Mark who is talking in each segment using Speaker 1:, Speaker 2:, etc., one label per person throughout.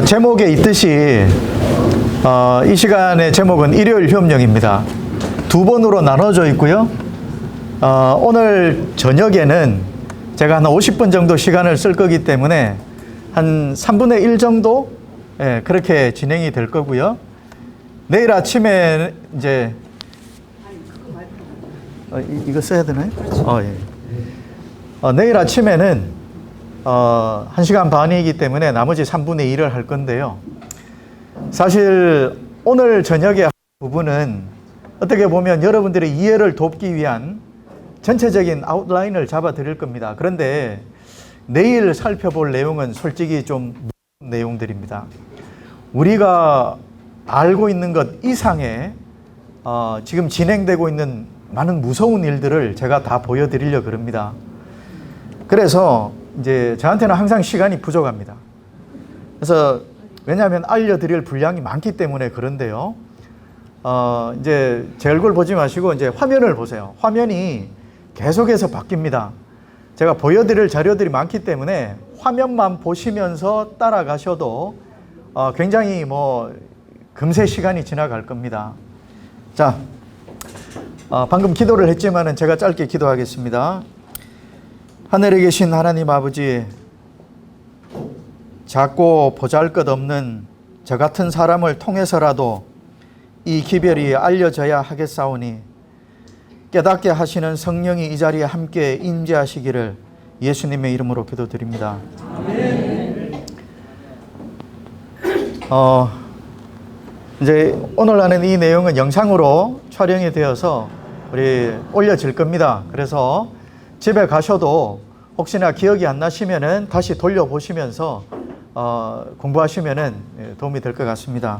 Speaker 1: 제목에 있듯이 이 시간의 제목은 일요일 협령입니다. 두 번으로 나눠져 있고요. 오늘 저녁에는 제가 한 50분 정도 시간을 쓸 거기 때문에 한 3분의 1 정도 그렇게 진행이 될 거고요. 내일 아침에 이제 이거 써야 되나요? 예. 내일 아침에는 1시간 반이기 때문에 나머지 3분의 1을 할 건데요. 사실 오늘 저녁에 부분은 어떻게 보면 여러분들의 이해를 돕기 위한 전체적인 아웃라인을 잡아 드릴 겁니다. 그런데 내일 살펴볼 내용은 솔직히 좀 무서운 내용들입니다. 우리가 알고 있는 것 이상의 지금 진행되고 있는 많은 무서운 일들을 제가 다 보여드리려고 그럽니다. 그래서 이제 저한테는 항상 시간이 부족합니다. 그래서 왜냐하면 알려드릴 분량이 많기 때문에 그런데요. 이제 제 얼굴 보지 마시고 이제 화면을 보세요. 화면이 계속해서 바뀝니다. 제가 보여드릴 자료들이 많기 때문에 화면만 보시면서 따라가셔도 굉장히 금세 시간이 지나갈 겁니다. 자, 방금 기도를 했지만은 제가 짧게 기도하겠습니다. 하늘에 계신 하나님 아버지, 작고 보잘것없는 저 같은 사람을 통해서라도 이 기별이 알려져야 하겠사오니 깨닫게 하시는 성령이 이 자리에 함께 임재하시기를 예수님의 이름으로 기도드립니다. 이제 오늘 하는 이 내용은 영상으로 촬영이 되어서 우리 올려질 겁니다. 그래서 집에 가셔도 혹시나 기억이 안 나시면은 다시 돌려보시면서 공부하시면은 도움이 될 것 같습니다.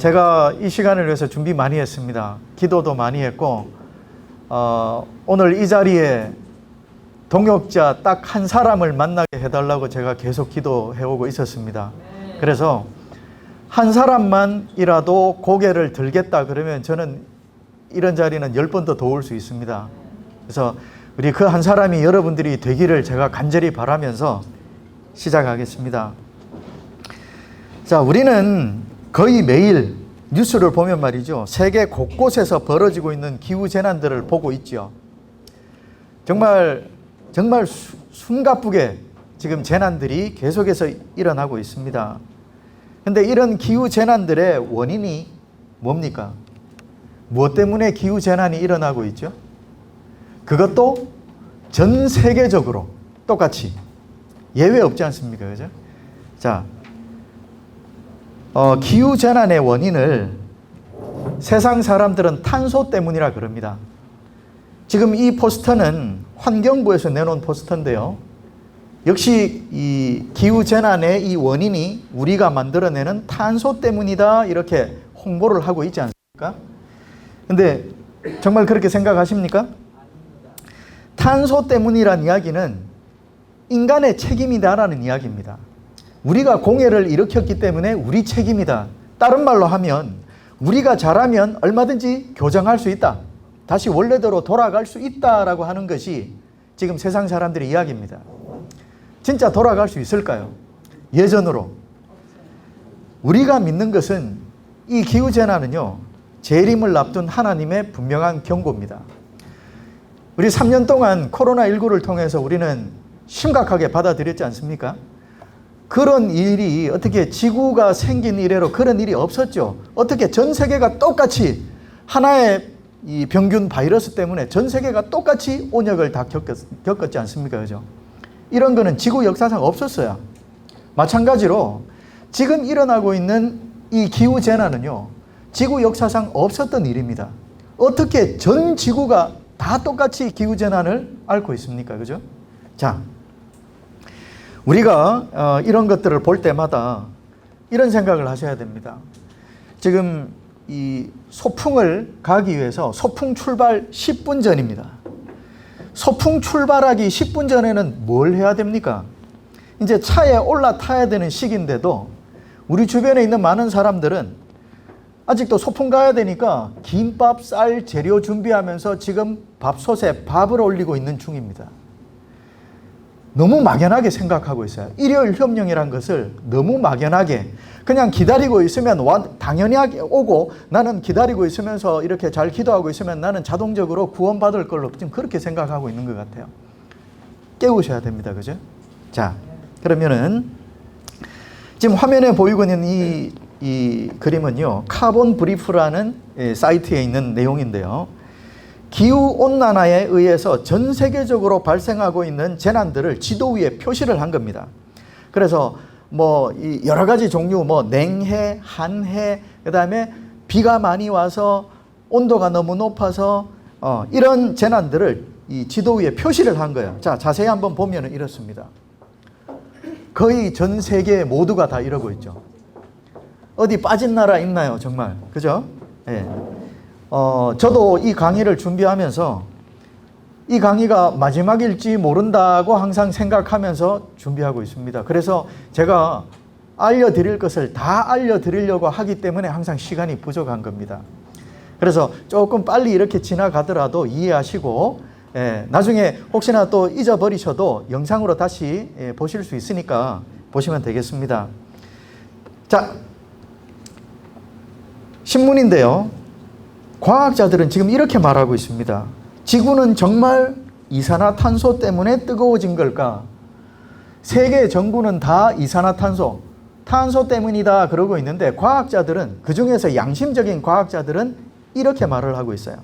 Speaker 1: 제가 이 시간을 위해서 준비 많이 했습니다. 기도도 많이 했고, 오늘 이 자리에 동역자 딱 한 사람을 만나게 해달라고 제가 계속 기도해오고 있었습니다. 그래서 한 사람만이라도 고개를 들겠다 그러면 저는 이런 자리는 10번 더 올 수 있습니다. 그래서 우리 그 한 사람이 여러분들이 되기를 제가 간절히 바라면서 시작하겠습니다. 자, 우리는 거의 매일 뉴스를 보면 말이죠. 세계 곳곳에서 벌어지고 있는 기후재난들을 보고 있죠. 정말 숨가쁘게 지금 재난들이 계속해서 일어나고 있습니다. 그런데 이런 기후재난들의 원인이 뭡니까? 무엇 때문에 기후재난이 일어나고 있죠? 그것도 전 세계적으로 똑같이 예외 없지 않습니까? 그죠? 자, 기후재난의 원인을 세상 사람들은 탄소 때문이라 그럽니다. 지금 이 포스터는 환경부에서 내놓은 포스터인데요. 역시 이 기후재난의 이 원인이 우리가 만들어내는 탄소 때문이다 이렇게 홍보를 하고 있지 않습니까? 근데 정말 그렇게 생각하십니까? 탄소 때문이란 이야기는 인간의 책임이다라는 이야기입니다. 우리가 공해를 일으켰기 때문에 우리 책임이다. 다른 말로 하면 우리가 잘하면 얼마든지 교정할 수 있다. 다시 원래대로 돌아갈 수 있다라고 하는 것이 지금 세상 사람들의 이야기입니다. 진짜 돌아갈 수 있을까요? 예전으로. 우리가 믿는 것은 이 기후재난은요, 재림을 앞둔 하나님의 분명한 경고입니다. 우리 3년 동안 코로나19를 통해서 우리는 심각하게 받아들였지 않습니까? 그런 일이 어떻게 지구가 생긴 이래로 그런 일이 없었죠. 어떻게 전 세계가 똑같이 하나의 이 병균 바이러스 때문에 전 세계가 똑같이 온역을 다 겪었지 않습니까? 그죠? 이런 거는 지구 역사상 없었어요. 마찬가지로 지금 일어나고 있는 이 기후재난은요, 지구 역사상 없었던 일입니다. 어떻게 전 지구가 다 똑같이 기후재난을 앓고 있습니까? 그죠? 자, 우리가 이런 것들을 볼 때마다 이런 생각을 하셔야 됩니다. 지금 이 소풍을 가기 위해서 소풍 출발 10분 전입니다. 소풍 출발하기 10분 전에는 뭘 해야 됩니까? 이제 차에 올라타야 되는 시기인데도 우리 주변에 있는 많은 사람들은 아직도 소풍 가야 되니까 김밥, 쌀, 재료 준비하면서 지금 밥솥에 밥을 올리고 있는 중입니다. 너무 막연하게 생각하고 있어요. 일요일 협령이란 것을 너무 막연하게 그냥 기다리고 있으면 당연히 오고 나는 기다리고 있으면서 이렇게 잘 기도하고 있으면 나는 자동적으로 구원받을 걸로 지금 그렇게 생각하고 있는 것 같아요. 깨우셔야 됩니다. 그죠? 자, 그러면은 지금 화면에 보이고 있는 이 그림은요, 카본 브리프라는 사이트에 있는 내용인데요. 기후온난화에 의해서 전 세계적으로 발생하고 있는 재난들을 지도 위에 표시를 한 겁니다. 그래서 여러 가지 종류, 냉해, 한해, 그 다음에 비가 많이 와서 온도가 너무 높아서 이런 재난들을 이 지도 위에 표시를 한 거예요. 자, 자세히 한번 보면 이렇습니다. 거의 전 세계 모두가 다 이러고 있죠. 어디 빠진 나라 있나요? 정말. 그죠? 예. 저도 이 강의를 준비하면서 이 강의가 마지막일지 모른다고 항상 생각하면서 준비하고 있습니다. 그래서 제가 알려드릴 것을 다 알려드리려고 하기 때문에 항상 시간이 부족한 겁니다. 그래서 조금 빨리 이렇게 지나가더라도 이해하시고, 나중에 혹시나 또 잊어버리셔도 영상으로 다시 보실 수 있으니까 보시면 되겠습니다. 자, 신문인데요. 과학자들은 지금 이렇게 말하고 있습니다. 지구는 정말 이산화탄소 때문에 뜨거워진 걸까? 세계 정부는 다 이산화탄소, 탄소 때문이다 그러고 있는데 과학자들은, 그중에서 양심적인 과학자들은 이렇게 말을 하고 있어요.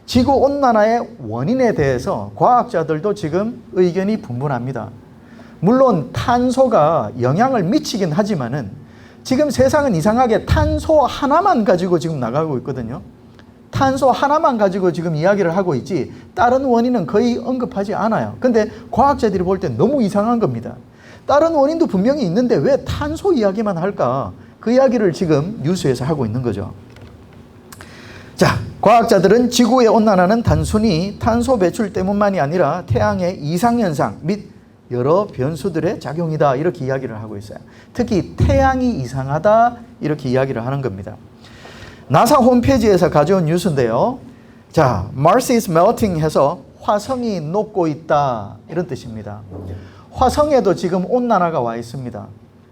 Speaker 1: 지구온난화의 원인에 대해서 과학자들도 지금 의견이 분분합니다. 물론 탄소가 영향을 미치긴 하지만은 지금 세상은 이상하게 탄소 하나만 가지고 지금 나가고 있거든요. 탄소 하나만 가지고 지금 이야기를 하고 있지 다른 원인은 거의 언급하지 않아요. 근데 과학자들이 볼 때 너무 이상한 겁니다. 다른 원인도 분명히 있는데 왜 탄소 이야기만 할까? 그 이야기를 지금 뉴스에서 하고 있는 거죠. 자, 과학자들은 지구의 온난화는 단순히 탄소 배출 때문만이 아니라 태양의 이상현상 및 여러 변수들의 작용이다 이렇게 이야기를 하고 있어요. 특히 태양이 이상하다 이렇게 이야기를 하는 겁니다. 나사 홈페이지에서 가져온 뉴스인데요. 자, Mars is melting 해서 화성이 녹고 있다 이런 뜻입니다. 화성에도 지금 온난화가 와 있습니다.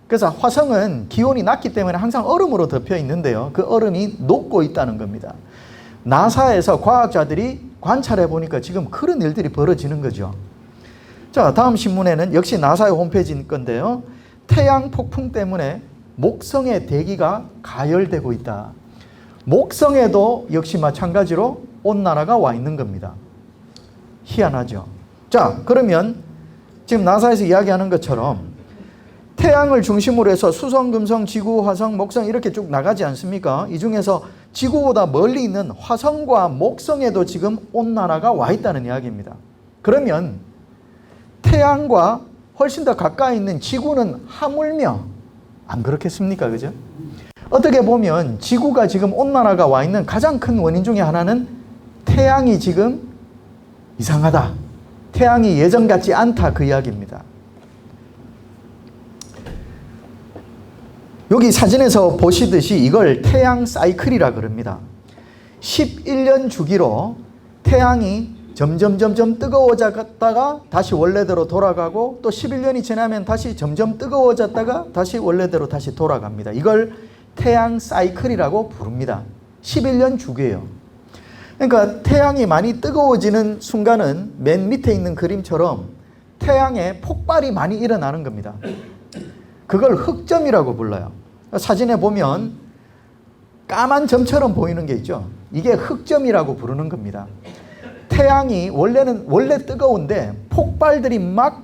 Speaker 1: 그래서 화성은 기온이 낮기 때문에 항상 얼음으로 덮여 있는데요. 그 얼음이 녹고 있다는 겁니다. 나사에서 과학자들이 관찰해 보니까 지금 그런 일들이 벌어지는 거죠. 자, 다음 신문에는 역시 나사의 홈페이지인 건데요. 태양 폭풍 때문에 목성의 대기가 가열되고 있다. 목성에도 역시 마찬가지로 온난화가 와 있는 겁니다. 희한하죠. 자, 그러면 지금 나사에서 이야기하는 것처럼 태양을 중심으로 해서 수성, 금성, 지구, 화성, 목성 이렇게 쭉 나가지 않습니까? 이 중에서 지구보다 멀리 있는 화성과 목성에도 지금 온난화가 와 있다는 이야기입니다. 그러면 태양과 훨씬 더 가까이 있는 지구는 하물며 안 그렇겠습니까? 그죠? 어떻게 보면 지구가 지금 온난화가 와 있는 가장 큰 원인 중에 하나는 태양이 지금 이상하다. 태양이 예전 같지 않다 그 이야기입니다. 여기 사진에서 보시듯이 이걸 태양 사이클이라 그럽니다. 11년 주기로 태양이 점점 뜨거워졌다가 다시 원래대로 돌아가고 또 11년이 지나면 다시 점점 뜨거워졌다가 다시 원래대로 다시 돌아갑니다. 이걸 태양 사이클이라고 부릅니다. 11년 주기예요. 그러니까 태양이 많이 뜨거워지는 순간은 맨 밑에 있는 그림처럼 태양에 폭발이 많이 일어나는 겁니다. 그걸 흑점이라고 불러요. 사진에 보면 까만 점처럼 보이는 게 있죠. 이게 흑점이라고 부르는 겁니다. 태양이 원래 뜨거운데 폭발들이 막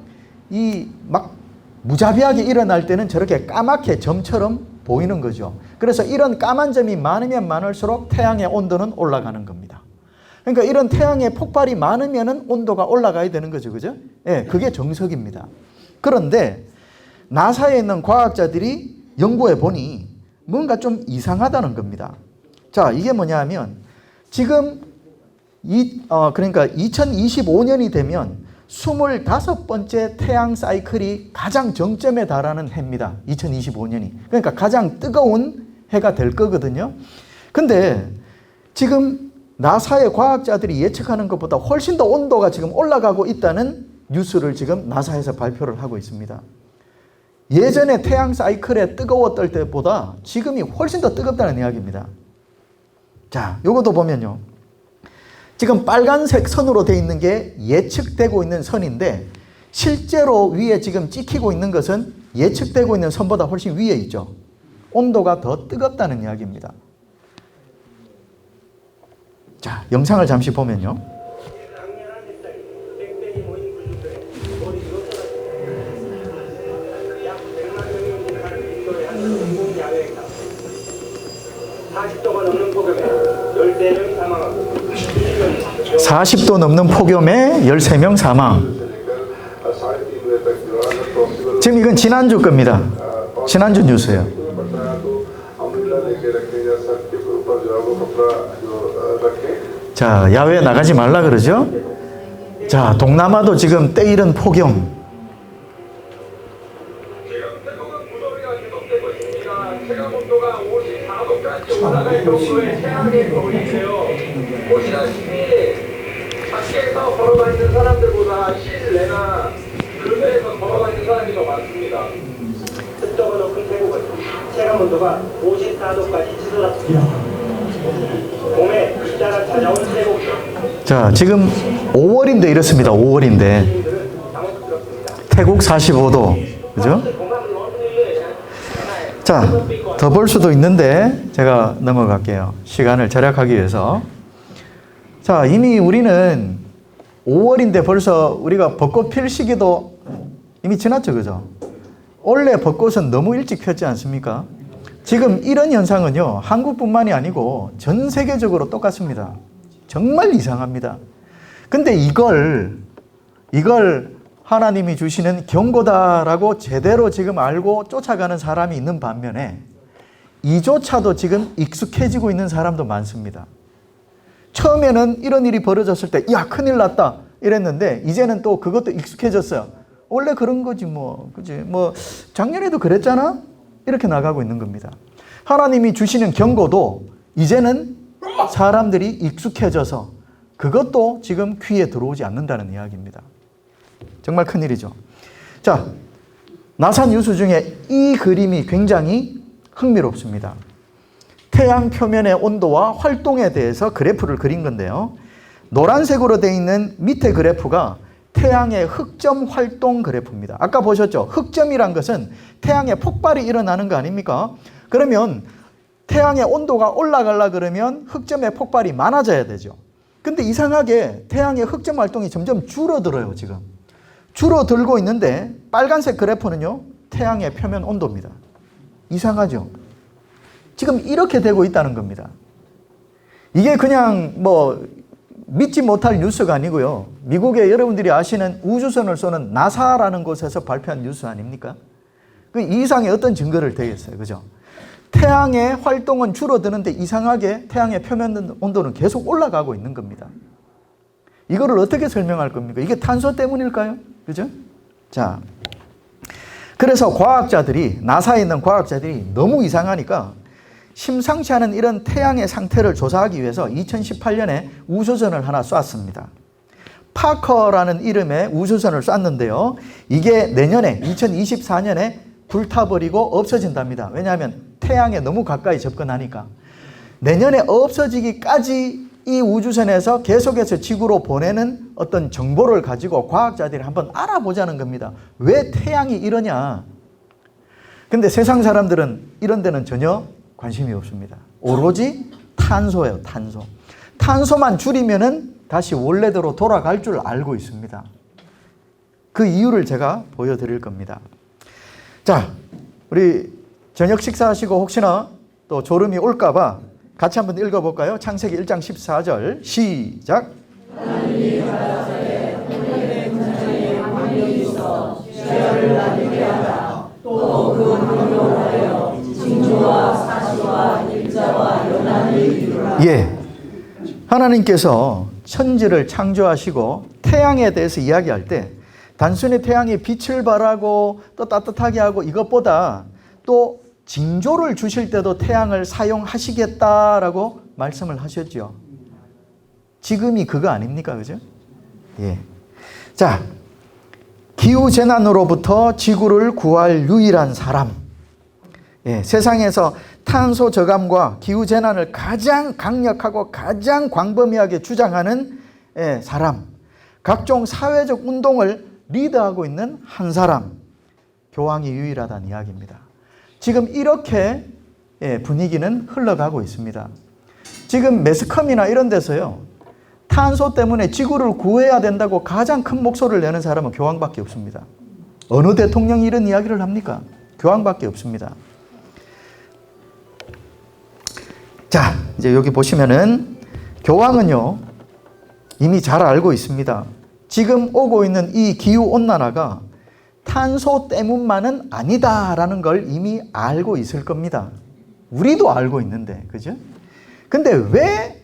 Speaker 1: 무자비하게 일어날 때는 저렇게 까맣게 점처럼 보이는 거죠. 그래서 이런 까만 점이 많으면 많을수록 태양의 온도는 올라가는 겁니다. 그러니까 이런 태양의 폭발이 많으면 온도가 올라가야 되는 거죠. 그죠? 예, 그게 정석입니다. 그런데 나사에 있는 과학자들이 연구해 보니 뭔가 좀 이상하다는 겁니다. 자, 이게 뭐냐 하면 지금 그러니까 2025년이 되면 25번째 태양 사이클이 가장 정점에 달하는 해입니다. 2025년이. 그러니까 가장 뜨거운 해가 될 거거든요. 근데 지금 나사의 과학자들이 예측하는 것보다 훨씬 더 온도가 지금 올라가고 있다는 뉴스를 지금 나사에서 발표를 하고 있습니다. 예전에 태양 사이클에 뜨거웠던 때보다 지금이 훨씬 더 뜨겁다는 이야기입니다. 자, 요것도 보면요. 지금 빨간색 선으로 되어 있는 게 예측되고 있는 선인데 실제로 위에 지금 찍히고 있는 것은 예측되고 있는 선보다 훨씬 위에 있죠. 온도가 더 뜨겁다는 이야기입니다. 자, 영상을 잠시 보면요. 약 40도 넘는 폭염에 13명 사망. 지금 이건 지난주 겁니다. 지난주 뉴스예요. 자, 야외에 나가지 말라 그러죠? 자, 동남아도 지금 때이른 폭염.
Speaker 2: 밖에서 걸어다니는 사람들보다 실내나 근처에서 걸어다니는 사람이 더 많습니다. 습도가 높은 태국은 체감 온도가 54도까지 치솟았습니다. 봄에 입자가 찾아온 태국.
Speaker 1: 자, 지금 5월인데 이렇습니다. 5월인데 태국 45도, 그죠? 자, 더 볼 수도 있는데 제가 넘어갈게요. 시간을 절약하기 위해서. 자, 이미 우리는 5월인데 벌써 우리가 벚꽃 필 시기도 이미 지났죠, 그죠? 원래 벚꽃은 너무 일찍 폈지 않습니까? 지금 이런 현상은요, 한국뿐만이 아니고 전 세계적으로 똑같습니다. 정말 이상합니다. 근데 이걸 하나님이 주시는 경고다라고 제대로 지금 알고 쫓아가는 사람이 있는 반면에 이조차도 지금 익숙해지고 있는 사람도 많습니다. 처음에는 이런 일이 벌어졌을 때, 야, 큰일 났다 이랬는데 이제는 또 그것도 익숙해졌어요. 원래 그런 거지 뭐, 그지? 뭐 작년에도 그랬잖아? 이렇게 나가고 있는 겁니다. 하나님이 주시는 경고도 이제는 사람들이 익숙해져서 그것도 지금 귀에 들어오지 않는다는 이야기입니다. 정말 큰일이죠. 자, 나사 뉴스 중에 이 그림이 굉장히 흥미롭습니다. 태양 표면의 온도와 활동에 대해서 그래프를 그린 건데요. 노란색으로 되어 있는 밑에 그래프가 태양의 흑점 활동 그래프입니다. 아까 보셨죠? 흑점이란 것은 태양의 폭발이 일어나는 거 아닙니까? 그러면 태양의 온도가 올라가려 그러면 흑점의 폭발이 많아져야 되죠. 근데 이상하게 태양의 흑점 활동이 점점 줄어들어요, 지금. 줄어들고 있는데 빨간색 그래프는요, 태양의 표면 온도입니다. 이상하죠? 지금 이렇게 되고 있다는 겁니다. 이게 그냥 뭐 믿지 못할 뉴스가 아니고요. 미국의 여러분들이 아시는 우주선을 쏘는 나사라는 곳에서 발표한 뉴스 아닙니까? 그 이상의 어떤 증거를 대겠어요. 그죠? 태양의 활동은 줄어드는데 이상하게 태양의 표면 온도는 계속 올라가고 있는 겁니다. 이거를 어떻게 설명할 겁니까? 이게 탄소 때문일까요? 그죠? 자, 그래서 과학자들이, 나사에 있는 과학자들이 너무 이상하니까 심상치 않은 이런 태양의 상태를 조사하기 위해서 2018년에 우주선을 하나 쐈습니다. 파커라는 이름의 우주선을 쐈는데요. 이게 내년에 2024년에 불타버리고 없어진답니다. 왜냐하면 태양에 너무 가까이 접근하니까. 내년에 없어지기까지 이 우주선에서 계속해서 지구로 보내는 어떤 정보를 가지고 과학자들이 한번 알아보자는 겁니다. 왜 태양이 이러냐? 근데 세상 사람들은 이런 데는 전혀 관심이 없습니다. 오로지 탄소예요, 탄소. 탄소만 줄이면은 다시 원래대로 돌아갈 줄 알고 있습니다. 그 이유를 제가 보여드릴 겁니다. 자, 우리 저녁 식사하시고 혹시나 또 졸음이 올까봐 같이 한번 읽어볼까요? 창세기 1장 14절 시작. 하나님이 바다사이에 하늘의 군상에 광명이 있어 쇠열을 나누게 하라. 또 그 광명을 하여 징조와 사시와 일자와 연한을 이루라. 예, 하나님께서 천지를 창조하시고 태양에 대해서 이야기할 때 단순히 태양이 빛을 발하고 또 따뜻하게 하고 이것보다 또 징조를 주실 때도 태양을 사용하시겠다라고 말씀을 하셨죠. 지금이 그거 아닙니까? 그죠? 예. 자, 기후재난으로부터 지구를 구할 유일한 사람. 세상에서 탄소 저감과 기후재난을 가장 강력하고 가장 광범위하게 주장하는 사람. 각종 사회적 운동을 리드하고 있는 한 사람. 교황이 유일하다는 이야기입니다. 지금 이렇게 분위기는 흘러가고 있습니다. 지금 매스컴이나 이런 데서요, 탄소 때문에 지구를 구해야 된다고 가장 큰 목소리를 내는 사람은 교황밖에 없습니다. 어느 대통령이 이런 이야기를 합니까? 교황밖에 없습니다. 자, 이제 여기 보시면은 교황은요, 이미 잘 알고 있습니다. 지금 오고 있는 이 기후온난화가 탄소 때문만은 아니다라는 걸 이미 알고 있을 겁니다. 우리도 알고 있는데, 그죠? 근데 왜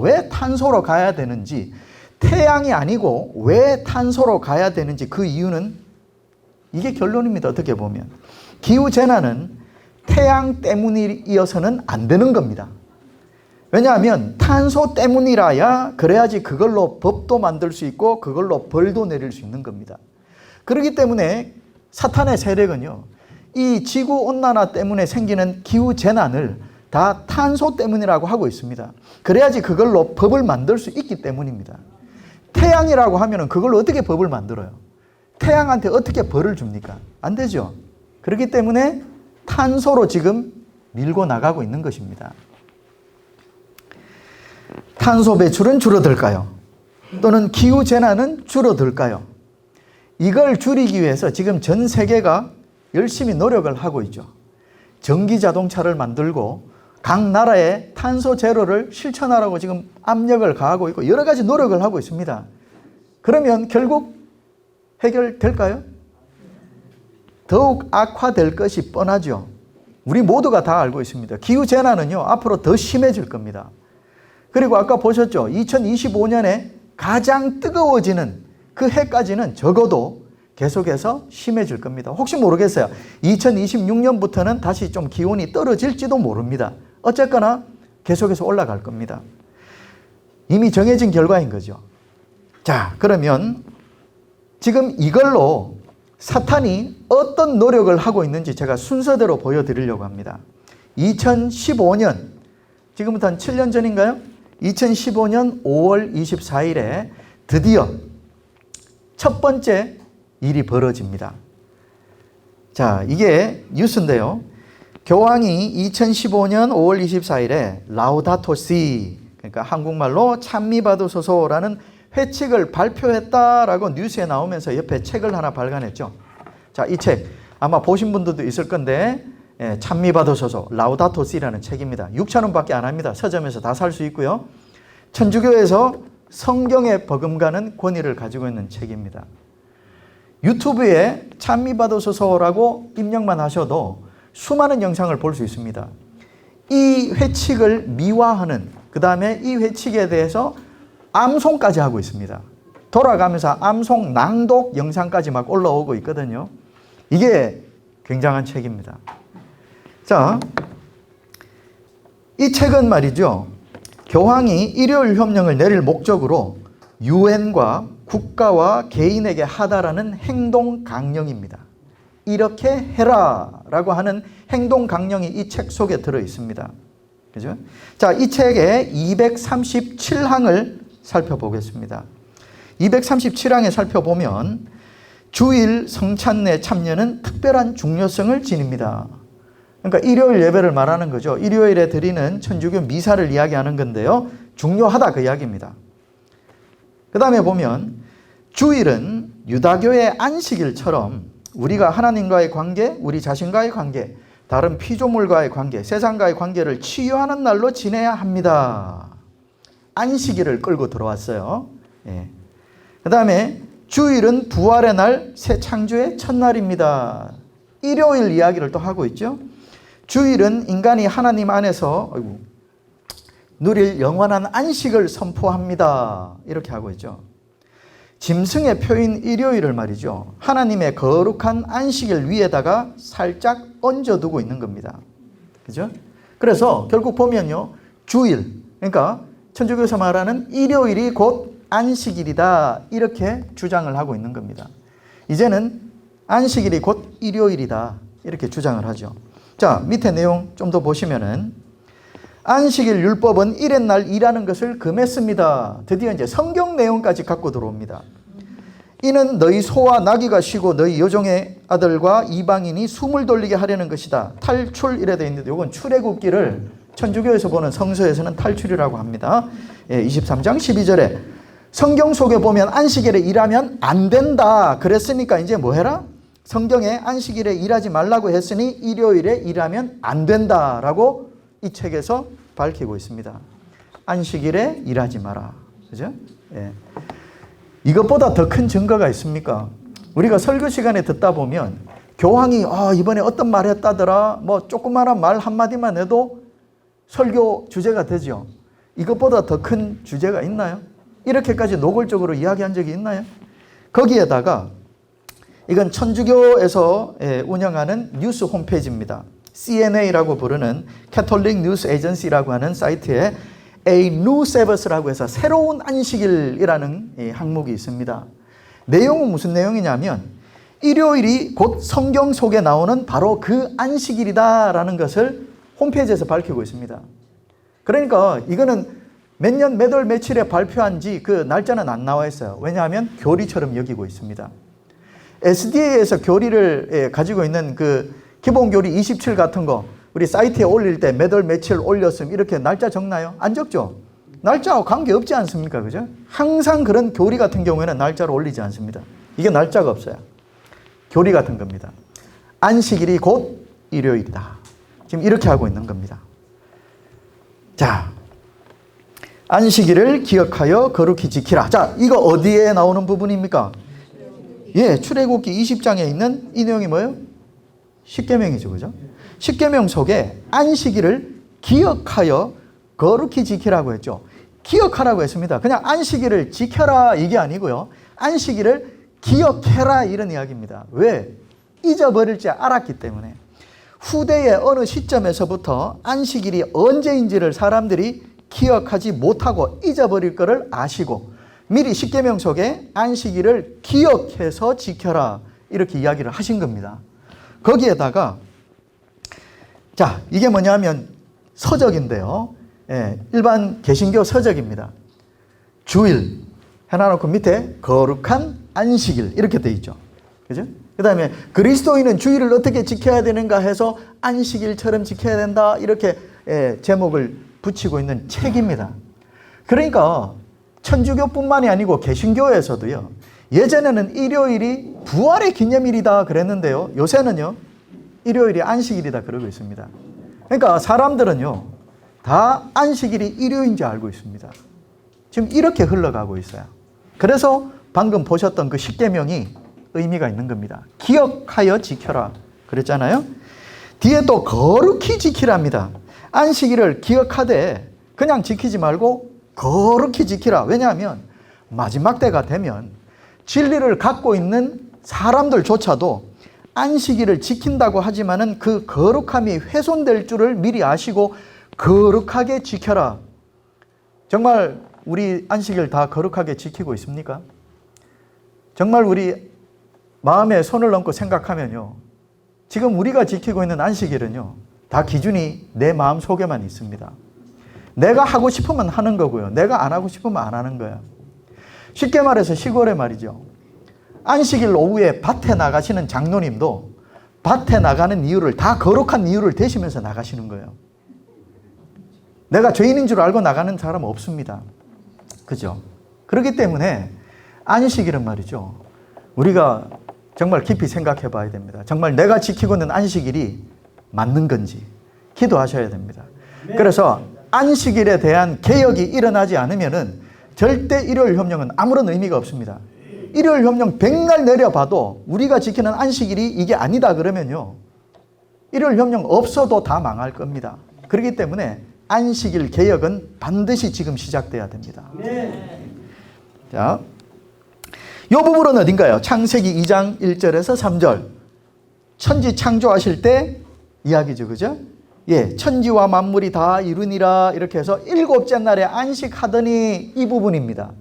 Speaker 1: 왜 탄소로 가야 되는지, 태양이 아니고 왜 탄소로 가야 되는지 그 이유는 이게 결론입니다. 어떻게 보면. 기후재난은 태양 때문이어서는 안 되는 겁니다. 왜냐하면 탄소 때문이라야 그래야지 그걸로 법도 만들 수 있고 그걸로 벌도 내릴 수 있는 겁니다. 그렇기 때문에 사탄의 세력은요, 이 지구온난화 때문에 생기는 기후재난을 다 탄소 때문이라고 하고 있습니다. 그래야지 그걸로 법을 만들 수 있기 때문입니다. 태양이라고 하면 그걸로 어떻게 법을 만들어요? 태양한테 어떻게 벌을 줍니까? 안 되죠. 그렇기 때문에 탄소로 지금 밀고 나가고 있는 것입니다. 탄소 배출은 줄어들까요? 또는 기후재난은 줄어들까요? 이걸 줄이기 위해서 지금 전 세계가 열심히 노력을 하고 있죠. 전기 자동차를 만들고 각 나라에 탄소 제로를 실천하라고 지금 압력을 가하고 있고 여러 가지 노력을 하고 있습니다. 그러면 결국 해결될까요? 더욱 악화될 것이 뻔하죠. 우리 모두가 다 알고 있습니다. 기후재난은요, 앞으로 더 심해질 겁니다. 그리고 아까 보셨죠? 2025년에 가장 뜨거워지는 그 해까지는 적어도 계속해서 심해질 겁니다. 혹시 모르겠어요. 2026년부터는 다시 좀 기온이 떨어질지도 모릅니다. 어쨌거나 계속해서 올라갈 겁니다. 이미 정해진 결과인 거죠. 자, 그러면 지금 이걸로 사탄이 어떤 노력을 하고 있는지 제가 순서대로 보여드리려고 합니다. 2015년, 지금부터 한 7년 전인가요? 2015년 5월 24일에 드디어 첫 번째 일이 벌어집니다. 자, 이게 뉴스인데요. 교황이 2015년 5월 24일에 라우다토 시, 그러니까 한국말로 찬미받으소서라는 회칙을 발표했다라고 뉴스에 나오면서 옆에 책을 하나 발간했죠. 자, 이 책 아마 보신 분들도 있을 건데, 찬미받으소서 라우다토 시라는 책입니다. 6,000원밖에 안 합니다. 서점에서 다 살 수 있고요. 천주교에서 성경에 버금가는 권위를 가지고 있는 책입니다. 유튜브에 찬미받으소서라고 입력만 하셔도 수많은 영상을 볼 수 있습니다. 이 회칙을 미화하는, 그 다음에 이 회칙에 대해서 암송까지 하고 있습니다. 돌아가면서 암송 낭독 영상까지 막 올라오고 있거든요. 이게 굉장한 책입니다. 자, 이 책은 말이죠, 교황이 일요일 협령을 내릴 목적으로 유엔과 국가와 개인에게 하다라는 행동 강령입니다. 이렇게 해라라고 하는 행동 강령이 이 책 속에 들어 있습니다. 그죠? 자, 이 책의 237항을 살펴보겠습니다. 237항에 살펴보면 주일 성찬례 참여는 특별한 중요성을 지닙니다. 그러니까 일요일 예배를 말하는 거죠. 일요일에 드리는 천주교 미사를 이야기하는 건데요. 중요하다 그 이야기입니다. 그 다음에 보면 주일은 유다교의 안식일처럼 우리가 하나님과의 관계, 우리 자신과의 관계, 다른 피조물과의 관계, 세상과의 관계를 치유하는 날로 지내야 합니다. 안식일을 끌고 들어왔어요. 그 다음에 주일은 부활의 날, 새 창조의 첫날입니다. 일요일 이야기를 또 하고 있죠. 주일은 인간이 하나님 안에서 누릴 영원한 안식을 선포합니다. 이렇게 하고 있죠. 짐승의 표인 일요일을 말이죠, 하나님의 거룩한 안식일 위에다가 살짝 얹어두고 있는 겁니다. 그죠? 그래서 결국 보면요, 주일, 그러니까 천주교에서 말하는 일요일이 곧 안식일이다 이렇게 주장을 하고 있는 겁니다. 이제는 안식일이 곧 일요일이다 이렇게 주장을 하죠. 자, 밑에 내용 좀 더 보시면은 안식일 율법은 이렛 날 일하는 것을 금했습니다. 드디어 이제 성경 내용까지 갖고 들어옵니다. 이는 너희 소와 나귀가 쉬고 너희 여종의 아들과 이방인이 숨을 돌리게 하려는 것이다. 탈출 이래 되어 있는데 이건 출애굽기를 천주교에서 보는 성서에서는 탈출이라고 합니다. 23장 12절에 성경 속에 보면 안식일에 일하면 안 된다 그랬으니까 이제 뭐 해라? 성경에 안식일에 일하지 말라고 했으니 일요일에 일하면 안 된다라고 이 책에서 밝히고 있습니다. 안식일에 일하지 마라. 그죠? 예. 이것보다 더 큰 증거가 있습니까? 우리가 설교 시간에 듣다 보면 교황이 이번에 어떤 말 했다더라 뭐 조그마한 말 한마디만 해도 설교 주제가 되죠. 이것보다 더 큰 주제가 있나요? 이렇게까지 노골적으로 이야기한 적이 있나요? 거기에다가 이건 천주교에서 운영하는 뉴스 홈페이지입니다. CNA라고 부르는 캐톨릭 뉴스 에이전시라고 하는 사이트에 A New Sabbath라고 해서 새로운 안식일이라는 항목이 있습니다. 내용은 무슨 내용이냐면 일요일이 곧 성경 속에 나오는 바로 그 안식일이다라는 것을 홈페이지에서 밝히고 있습니다. 그러니까 이거는 몇 년 몇 월 며칠에 발표한 지 그 날짜는 안 나와 있어요. 왜냐하면 교리처럼 여기고 있습니다. SDA에서 교리를 가지고 있는 그 기본 교리 27 같은 거 우리 사이트에 올릴 때 몇 월 며칠 올렸으면 이렇게 날짜 적나요? 안 적죠? 날짜하고 관계없지 않습니까? 그죠? 항상 그런 교리 같은 경우에는 날짜를 올리지 않습니다. 이게 날짜가 없어요. 교리 같은 겁니다. 안식일이 곧 일요일이다. 지금 이렇게 하고 있는 겁니다. 자, 안식일을 기억하여 거룩히 지키라. 자, 이거 어디에 나오는 부분입니까? 예, 출애굽기 20장에 있는 이 내용이 뭐예요? 십계명이죠, 그죠? 십계명 속에 안식일을 기억하여 거룩히 지키라고 했죠. 기억하라고 했습니다. 그냥 안식일을 지켜라 이게 아니고요. 안식일을 기억해라 이런 이야기입니다. 왜? 잊어버릴지 알았기 때문에. 후대의 어느 시점에서부터 안식일이 언제인지를 사람들이 기억하지 못하고 잊어버릴 것을 아시고 미리 십계명 속에 안식일을 기억해서 지켜라 이렇게 이야기를 하신 겁니다. 거기에다가 자, 이게 뭐냐면 서적인데요. 예, 일반 개신교 서적입니다. 주일 해놔놓고 밑에 거룩한 안식일 이렇게 돼 있죠. 그죠? 그 다음에 그리스도인은 주일을 어떻게 지켜야 되는가 해서 안식일처럼 지켜야 된다 이렇게 제목을 붙이고 있는 책입니다. 그러니까 천주교뿐만이 아니고 개신교에서도요. 예전에는 일요일이 부활의 기념일이다 그랬는데요. 요새는요. 일요일이 안식일이다 그러고 있습니다. 그러니까 사람들은요. 다 안식일이 일요일인 줄 알고 있습니다. 지금 이렇게 흘러가고 있어요. 그래서 방금 보셨던 그 십계명이 의미가 있는 겁니다. 기억하여 지켜라 그랬잖아요. 뒤에 또 거룩히 지키랍니다. 안식일을 기억하되 그냥 지키지 말고 거룩히 지키라. 왜냐하면 마지막 때가 되면 진리를 갖고 있는 사람들조차도 안식일을 지킨다고 하지만은 그 거룩함이 훼손될 줄을 미리 아시고 거룩하게 지켜라. 정말 우리 안식일 다 거룩하게 지키고 있습니까? 정말 우리 마음에 손을 얹고 생각하면요. 지금 우리가 지키고 있는 안식일은요. 다 기준이 내 마음 속에만 있습니다. 내가 하고 싶으면 하는 거고요. 내가 안 하고 싶으면 안 하는 거예요. 쉽게 말해서 시골에 말이죠. 안식일 오후에 밭에 나가시는 장로님도 밭에 나가는 이유를 다 거룩한 이유를 대시면서 나가시는 거예요. 내가 죄인인 줄 알고 나가는 사람은 없습니다. 그죠? 그렇기 때문에 안식일은 말이죠. 우리가 정말 깊이 생각해 봐야 됩니다. 정말 내가 지키고 있는 안식일이 맞는 건지 기도하셔야 됩니다. 그래서 안식일에 대한 개혁이 일어나지 않으면은 절대 일요일 협령은 아무런 의미가 없습니다. 일요일 협령 100날 내려봐도 우리가 지키는 안식일이 이게 아니다 그러면요. 일요일 협령 없어도 다 망할 겁니다. 그렇기 때문에 안식일 개혁은 반드시 지금 시작돼야 됩니다. 자, 이 부분은 어딘가요? 창세기 2장 1절에서 3절. 천지 창조하실 때 이야기죠. 그죠? 예, 천지와 만물이 다 이루니라 이렇게 해서 일곱째 날에 안식하더니 이 부분입니다.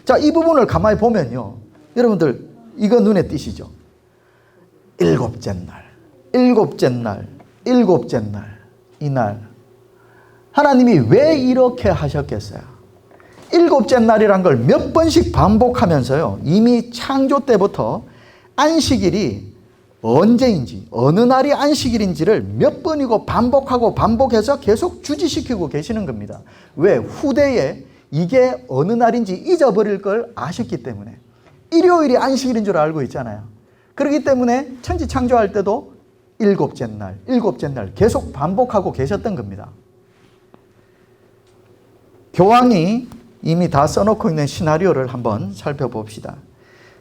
Speaker 1: 자, 이 부분을 가만히 보면요. 여러분들, 이거 눈에 띄시죠? 일곱째 날, 일곱째 날, 일곱째 날, 이날. 하나님이 왜 이렇게 하셨겠어요? 일곱째 날이란 걸 몇 번씩 반복하면서요. 이미 창조 때부터 안식일이 언제인지, 어느 날이 안식일인지를 몇 번이고 반복하고 반복해서 계속 주지시키고 계시는 겁니다. 왜? 후대에 이게 어느 날인지 잊어버릴 걸 아셨기 때문에. 일요일이 안식일인 줄 알고 있잖아요. 그렇기 때문에 천지 창조할 때도 일곱째 날, 일곱째 날 계속 반복하고 계셨던 겁니다. 교황이 이미 다 써놓고 있는 시나리오를 한번 살펴봅시다.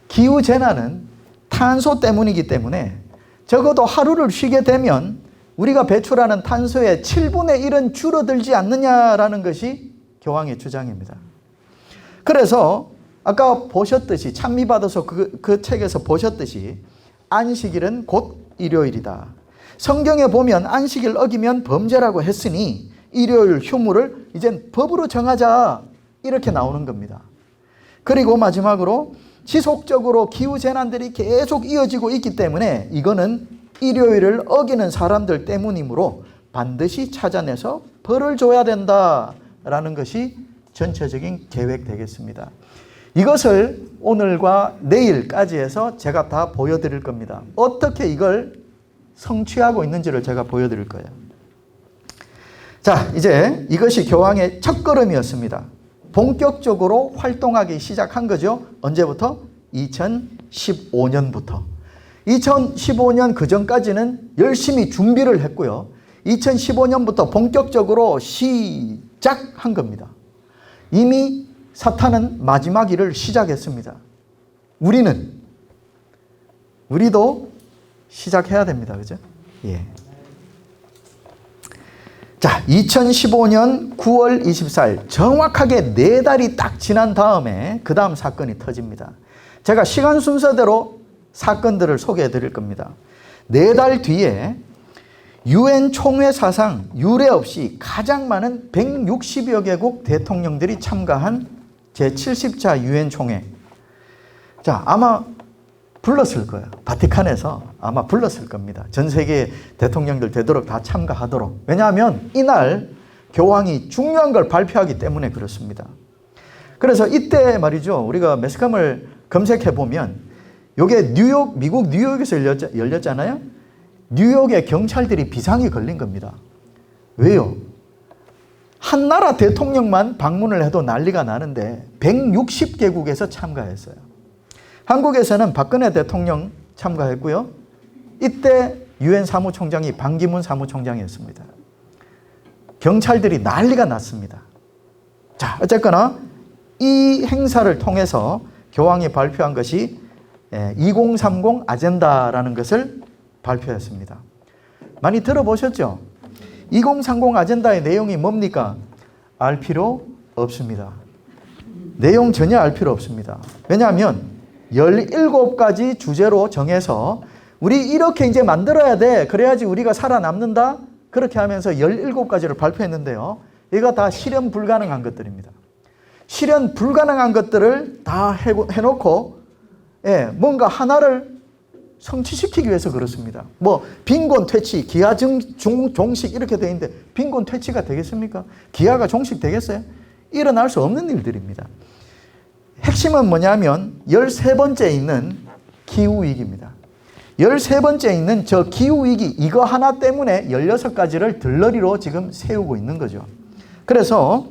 Speaker 1: 기후재난은 탄소 때문이기 때문에 적어도 하루를 쉬게 되면 우리가 배출하는 탄소의 7분의 1은 줄어들지 않느냐라는 것이 교황의 주장입니다. 그래서 아까 보셨듯이 찬미받아서 그 책에서 보셨듯이 안식일은 곧 일요일이다. 성경에 보면 안식일 어기면 범죄라고 했으니 일요일 휴무를 이젠 법으로 정하자 이렇게 나오는 겁니다. 그리고 마지막으로 지속적으로 기후재난들이 계속 이어지고 있기 때문에 이거는 일요일을 어기는 사람들 때문이므로 반드시 찾아내서 벌을 줘야 된다라는 것이 전체적인 계획 되겠습니다. 이것을 오늘과 내일까지 해서 제가 다 보여드릴 겁니다. 어떻게 이걸 성취하고 있는지를 제가 보여드릴 거예요. 자, 이제 이것이 교황의 첫걸음이었습니다. 본격적으로 활동하기 시작한 거죠. 언제부터? 2015년부터. 2015년 그 전까지는 열심히 준비를 했고요. 2015년부터 본격적으로 시작한 겁니다. 이미 사탄은 마지막 일을 시작했습니다. 우리도 시작해야 됩니다. 그죠? 예. 자, 2015년 9월 24일 정확하게 4달이 딱 지난 다음에 그 다음 사건이 터집니다. 제가 시간 순서대로 사건들을 소개해 드릴 겁니다. 4달 뒤에 유엔 총회 사상 유례 없이 가장 많은 160여 개국 대통령들이 참가한 제70차 유엔 총회. 자, 아마 불렀을 거예요. 바티칸에서 아마 불렀을 겁니다. 전 세계 대통령들 되도록 다 참가하도록. 왜냐하면 이날 교황이 중요한 걸 발표하기 때문에 그렇습니다. 그래서 이때 말이죠. 우리가 매스컴을 검색해 보면 이게 미국 뉴욕에서 열렸잖아요. 뉴욕의 경찰들이 비상이 걸린 겁니다. 왜요? 한 나라 대통령만 방문을 해도 난리가 나는데 160개국에서 참가했어요. 한국에서는 박근혜 대통령 참가했고요. 이때 유엔 사무총장이 반기문 사무총장이었습니다. 경찰들이 난리가 났습니다. 자, 어쨌거나 이 행사를 통해서 교황이 발표한 것이 2030 아젠다라는 것을 발표했습니다. 많이 들어보셨죠? 2030 아젠다의 내용이 뭡니까? 알 필요 없습니다. 내용 전혀 알 필요 없습니다. 왜냐하면 17가지 주제로 정해서 우리 이렇게 이제 만들어야 돼. 그래야지 우리가 살아남는다. 그렇게 하면서 17가지를 발표했는데요. 이거 다 실현 불가능한 것들입니다. 실현 불가능한 것들을 다 해놓고 뭔가 하나를 성취시키기 위해서 그렇습니다. 뭐 빈곤 퇴치, 기하 종식 이렇게 되어 있는데 빈곤 퇴치가 되겠습니까? 기하가 종식 되겠어요? 일어날 수 없는 일들입니다. 핵심은 뭐냐면 13번째 있는 기후위기입니다. 13번째 있는 저 기후위기 이거 하나 때문에 16가지를 들러리로 지금 세우고 있는 거죠. 그래서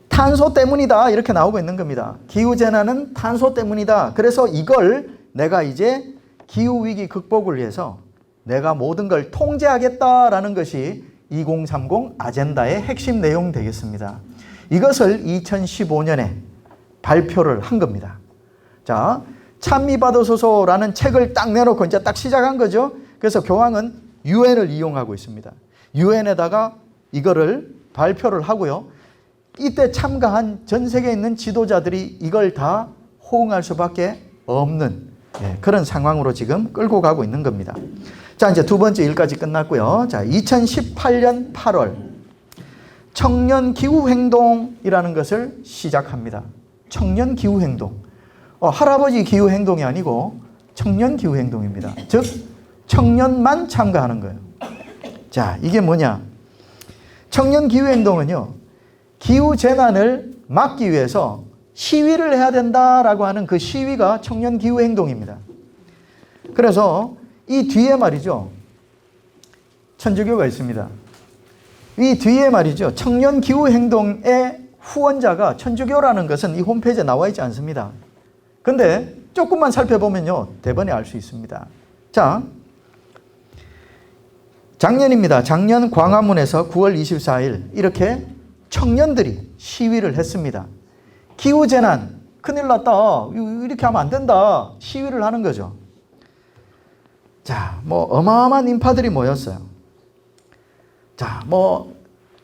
Speaker 1: 탄소 때문이다 이렇게 나오고 있는 겁니다. 기후재난은 탄소 때문이다. 그래서 이걸 내가 이제 기후위기 극복을 위해서 내가 모든 걸 통제하겠다라는 것이 2030 아젠다의 핵심 내용 되겠습니다. 이것을 2015년에 발표를 한 겁니다. 자, 찬미받으소서라는 책을 딱 내놓고 이제 딱 시작한 거죠. 그래서 교황은 유엔을 이용하고 있습니다. 유엔에다가 이거를 발표를 하고요. 이때 참가한 전 세계에 있는 지도자들이 이걸 다 호응할 수밖에 없는 그런 상황으로 지금 끌고 가고 있는 겁니다. 자, 이제 두 번째 일까지 끝났고요. 자, 2018년 8월 청년 기후 행동이라는 것을 시작합니다. 청년 기후 행동. 할아버지 기후 행동이 아니고 청년 기후 행동입니다. 즉 청년만 참가하는 거예요. 자, 이게 뭐냐? 청년 기후 행동은요, 기후 재난을 막기 위해서 시위를 해야 된다라고 하는 그 시위가 청년 기후 행동입니다. 그래서 이 뒤에 말이죠, 천주교가 있습니다. 이 뒤에 말이죠, 청년 기후 행동의 후원자가 천주교라는 것은 이 홈페이지에 나와 있지 않습니다. 근데 조금만 살펴보면요, 대번에 알 수 있습니다. 자, 작년입니다. 작년 광화문에서 9월 24일 이렇게 청년들이 시위를 했습니다. 기후재난, 큰일 났다, 이렇게 하면 안 된다, 시위를 하는 거죠. 자, 어마어마한 인파들이 모였어요. 자,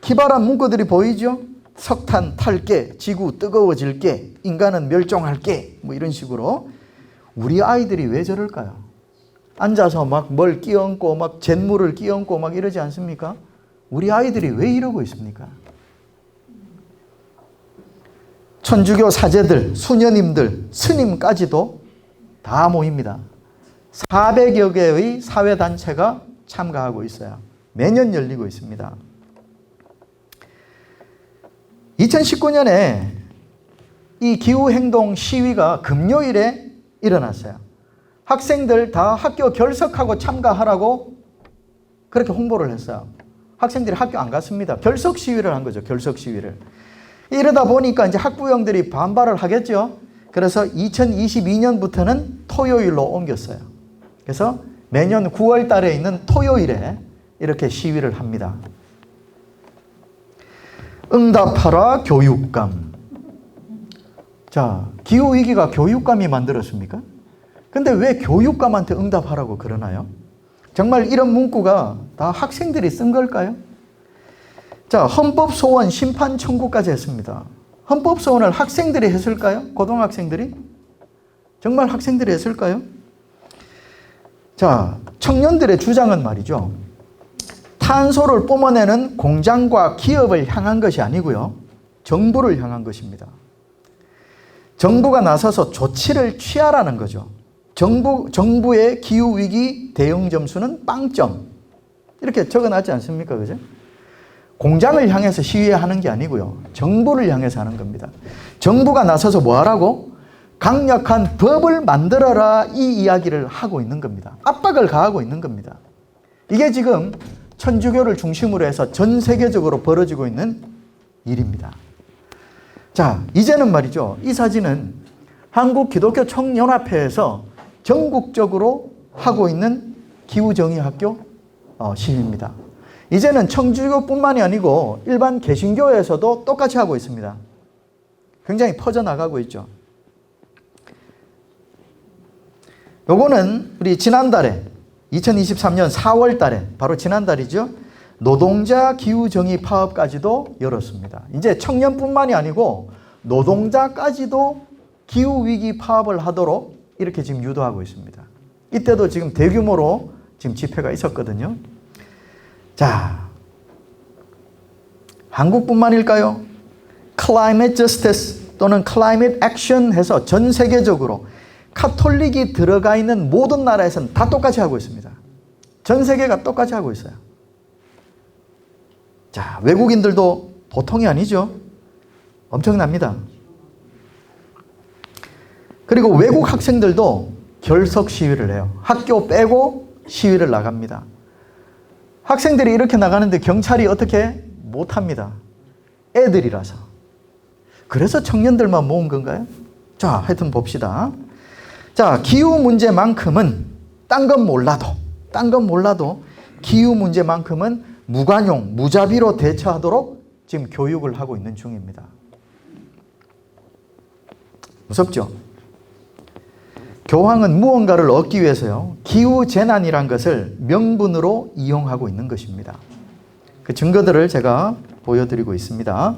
Speaker 1: 기발한 문구들이 보이죠? 석탄 탈게, 지구 뜨거워질게, 인간은 멸종할게, 이런 식으로. 우리 아이들이 왜 저럴까요? 앉아서 막 뭘 끼얹고 막 잿물을 끼얹고 막 이러지 않습니까? 우리 아이들이 왜 이러고 있습니까? 천주교 사제들, 수녀님들, 스님까지도 다 모입니다. 400여 개의 사회단체가 참가하고 있어요. 매년 열리고 있습니다. 2019년에 이 기후행동 시위가 금요일에 일어났어요. 학생들 다 학교 결석하고 참가하라고 그렇게 홍보를 했어요. 학생들이 학교 안 갔습니다. 결석 시위를 한 거죠. 결석 시위를. 이러다 보니까 이제 학부형들이 반발을 하겠죠. 그래서 2022년부터는 토요일로 옮겼어요. 그래서 매년 9월 달에 있는 토요일에 이렇게 시위를 합니다. 응답하라 교육감. 자, 기후위기가 교육감이 만들었습니까? 근데 왜 교육감한테 응답하라고 그러나요? 정말 이런 문구가 다 학생들이 쓴 걸까요? 자, 헌법소원 심판 청구까지 했습니다. 헌법소원을 학생들이 했을까요? 고등학생들이? 정말 학생들이 했을까요? 자, 청년들의 주장은 말이죠, 탄소를 뿜어내는 공장과 기업을 향한 것이 아니고요, 정부를 향한 것입니다. 정부가 나서서 조치를 취하라는 거죠. 정부의 기후위기 대응 점수는 빵점. 이렇게 적어놨지 않습니까? 그죠? 공장을 향해서 시위하는 게 아니고요, 정부를 향해서 하는 겁니다. 정부가 나서서 뭐 하라고? 강력한 법을 만들어라, 이 이야기를 하고 있는 겁니다. 압박을 가하고 있는 겁니다. 이게 지금 천주교를 중심으로 해서 전 세계적으로 벌어지고 있는 일입니다. 자, 이제는 말이죠, 이 사진은 한국기독교총연합회에서 전국적으로 하고 있는 기후정의학교 시위입니다. 이제는 천주교뿐만이 아니고 일반 개신교에서도 똑같이 하고 있습니다. 굉장히 퍼져나가고 있죠. 요거는 우리 지난달에 2023년 4월 달에, 바로 지난달이죠, 노동자 기후정의 파업까지도 열었습니다. 이제 청년뿐만이 아니고 노동자까지도 기후위기 파업을 하도록 이렇게 지금 유도하고 있습니다. 이때도 지금 대규모로 지금 집회가 있었거든요. 자, 한국뿐만일까요? Climate Justice 또는 Climate Action 해서 전 세계적으로 카톨릭이 들어가 있는 모든 나라에서는 다 똑같이 하고 있습니다. 전 세계가 똑같이 하고 있어요. 자, 외국인들도 보통이 아니죠. 엄청납니다. 그리고 외국 학생들도 결석 시위를 해요. 학교 빼고 시위를 나갑니다. 학생들이 이렇게 나가는데 경찰이 어떻게 못합니다. 애들이라서. 그래서 청년들만 모은 건가요? 자, 하여튼 봅시다. 자, 기후 문제만큼은 딴 건 몰라도 기후 문제만큼은 무관용, 무자비로 대처하도록 지금 교육을 하고 있는 중입니다. 무섭죠? 교황은 무언가를 얻기 위해서요, 기후재난이란 것을 명분으로 이용하고 있는 것입니다. 그 증거들을 제가 보여드리고 있습니다.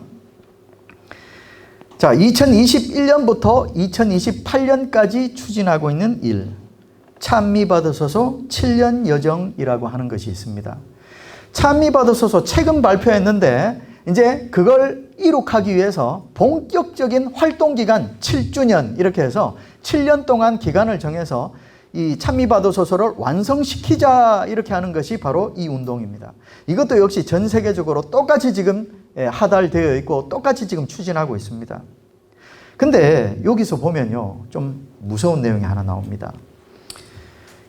Speaker 1: 자, 2021년부터 2028년까지 추진하고 있는 일, 찬미받으소서 7년 여정이라고 하는 것이 있습니다. 찬미받으소서 책은 발표했는데 이제 그걸 이룩하기 위해서 본격적인 활동기간 7주년 이렇게 해서 7년 동안 기간을 정해서 이 찬미바도 소설을 완성시키자 이렇게 하는 것이 바로 이 운동입니다. 이것도 역시 전 세계적으로 똑같이 지금 하달되어 있고 똑같이 지금 추진하고 있습니다. 근데 여기서 보면요, 좀 무서운 내용이 하나 나옵니다.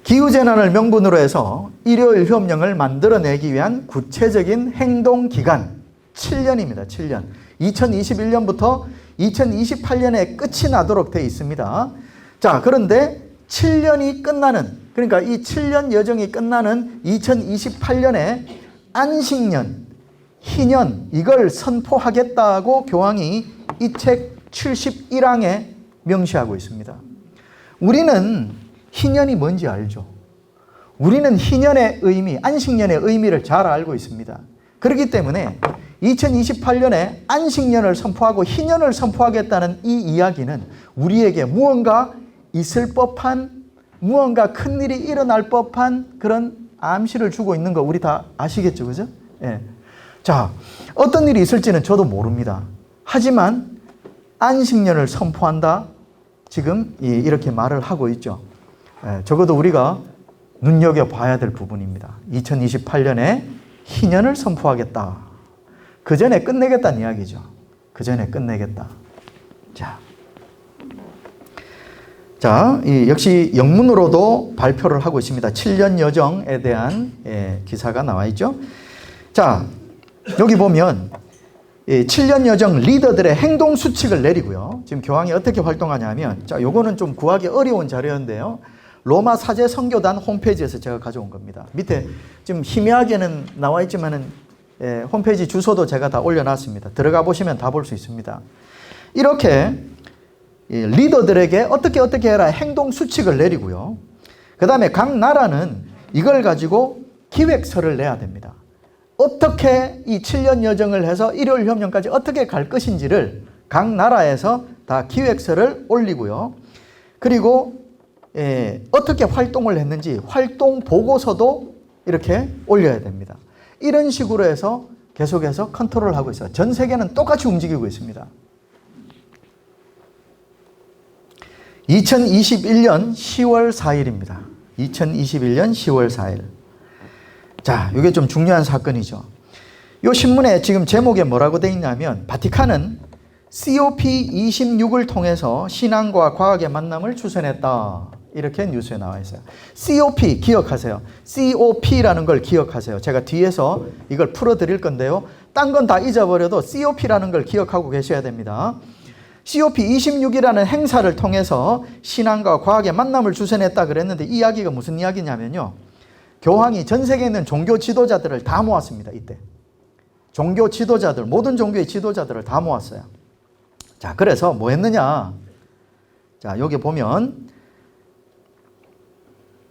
Speaker 1: 기후재난을 명분으로 해서 일요일 협령을 만들어내기 위한 구체적인 행동기간 7년입니다. 7년. 2021년부터 2028년에 끝이 나도록 되어 있습니다. 자, 그런데 7년이 끝나는, 그러니까 이 7년 여정이 끝나는 2028년에 안식년, 희년, 이걸 선포하겠다고 교황이 이 책 71항에 명시하고 있습니다. 우리는 희년이 뭔지 알죠. 우리는 희년의 의미, 안식년의 의미를 잘 알고 있습니다. 그렇기 때문에 2028년에 안식년을 선포하고 희년을 선포하겠다는 이 이야기는 우리에게 무언가 있을 법한, 무언가 큰일이 일어날 법한 그런 암시를 주고 있는 거 우리 다 아시겠죠, 그죠? 예. 자, 어떤 일이 있을지는 저도 모릅니다. 하지만 안식년을 선포한다, 지금 이렇게 말을 하고 있죠. 예, 적어도 우리가 눈여겨봐야 될 부분입니다. 2028년에 희년을 선포하겠다. 그 전에 끝내겠다는 이야기죠. 그 전에 끝내겠다. 자, 역시 영문으로도 발표를 하고 있습니다. 7년 여정에 대한 기사가 나와 있죠. 자, 여기 보면 7년 여정 리더들의 행동 수칙을 내리고요. 지금 교황이 어떻게 활동하냐면, 자, 요거는 좀 구하기 어려운 자료인데요. 로마 사제 선교단 홈페이지에서 제가 가져온 겁니다. 밑에 지금 희미하게는 나와 있지만은 홈페이지 주소도 제가 다 올려놨습니다. 들어가 보시면 다 볼 수 있습니다. 이렇게 리더들에게 어떻게 해라 행동 수칙을 내리고요. 그 다음에 각 나라는 이걸 가지고 기획서를 내야 됩니다. 어떻게 이 7년 여정을 해서 일요일 협령까지 어떻게 갈 것인지를 각 나라에서 다 기획서를 올리고요. 그리고 어떻게 활동을 했는지 활동 보고서도 이렇게 올려야 됩니다. 이런 식으로 해서 계속해서 컨트롤을 하고 있어요. 전 세계는 똑같이 움직이고 있습니다. 2021년 10월 4일입니다. 2021년 10월 4일. 자, 이게 좀 중요한 사건이죠. 이 신문에 지금 제목에 뭐라고 되어 있냐면, 바티칸은 COP26을 통해서 신앙과 과학의 만남을 추진했다. 이렇게 뉴스에 나와 있어요. COP 기억하세요. COP라는 걸 기억하세요. 제가 뒤에서 이걸 풀어드릴 건데요. 딴 건 다 잊어버려도 COP라는 걸 기억하고 계셔야 됩니다. COP26이라는 행사를 통해서 신앙과 과학의 만남을 추진했다 그랬는데, 이 이야기가 무슨 이야기냐면요. 교황이 전 세계에 있는 종교 지도자들을 다 모았습니다. 이때. 종교 지도자들, 모든 종교의 지도자들을 다 모았어요. 자, 그래서 뭐 했느냐. 자, 여기 보면,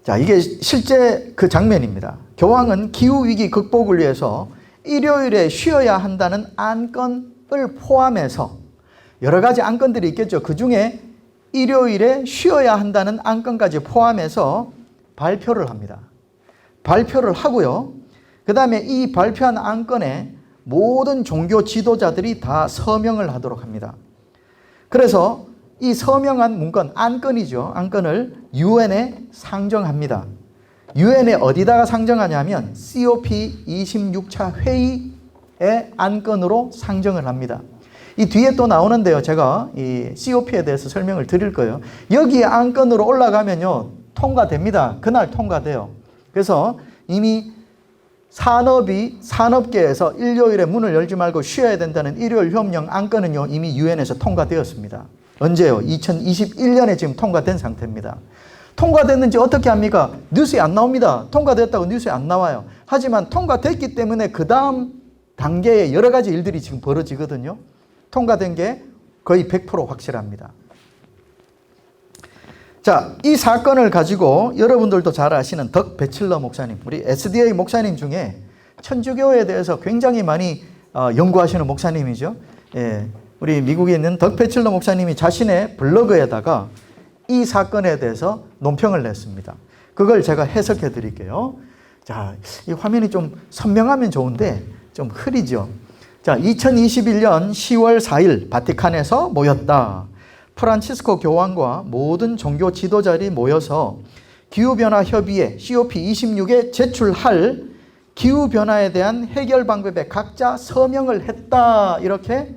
Speaker 1: 자, 이게 실제 그 장면입니다. 교황은 기후위기 극복을 위해서 일요일에 쉬어야 한다는 안건을 포함해서 여러 가지 안건들이 있겠죠. 그 중에 일요일에 쉬어야 한다는 안건까지 포함해서 발표를 합니다. 발표를 하고요. 그 다음에 이 발표한 안건에 모든 종교 지도자들이 다 서명을 하도록 합니다. 그래서 이 서명한 문건, 안건이죠. 안건을 유엔에 상정합니다. 유엔에 어디다가 상정하냐면 COP 26차 회의의 안건으로 상정을 합니다. 이 뒤에 또 나오는데요. 제가 이 COP에 대해서 설명을 드릴 거예요. 여기에 안건으로 올라가면요, 통과됩니다. 그날 통과돼요. 그래서 이미 산업계에서 일요일에 문을 열지 말고 쉬어야 된다는 일요일 협령 안건은요, 이미 유엔에서 통과되었습니다. 언제요? 2021년에 지금 통과된 상태입니다. 통과됐는지 어떻게 합니까? 뉴스에 안 나옵니다. 통과됐다고 뉴스에 안 나와요. 하지만 통과됐기 때문에 그 다음 단계에 여러 가지 일들이 지금 벌어지거든요. 통과된 게 거의 100% 확실합니다. 자, 이 사건을 가지고 여러분들도 잘 아시는 덕 배칠러 목사님, 우리 SDA 목사님 중에 천주교에 대해서 굉장히 많이 연구하시는 목사님이죠. 예, 우리 미국에 있는 덕 배칠러 목사님이 자신의 블로그에다가 이 사건에 대해서 논평을 냈습니다. 그걸 제가 해석해 드릴게요. 자, 이 화면이 좀 선명하면 좋은데 좀 흐리죠. 자, 2021년 10월 4일 바티칸에서 모였다. 프란치스코 교황과 모든 종교 지도자들이 모여서 기후변화 협의회 COP26에 제출할 기후변화에 대한 해결 방법에 각자 서명을 했다. 이렇게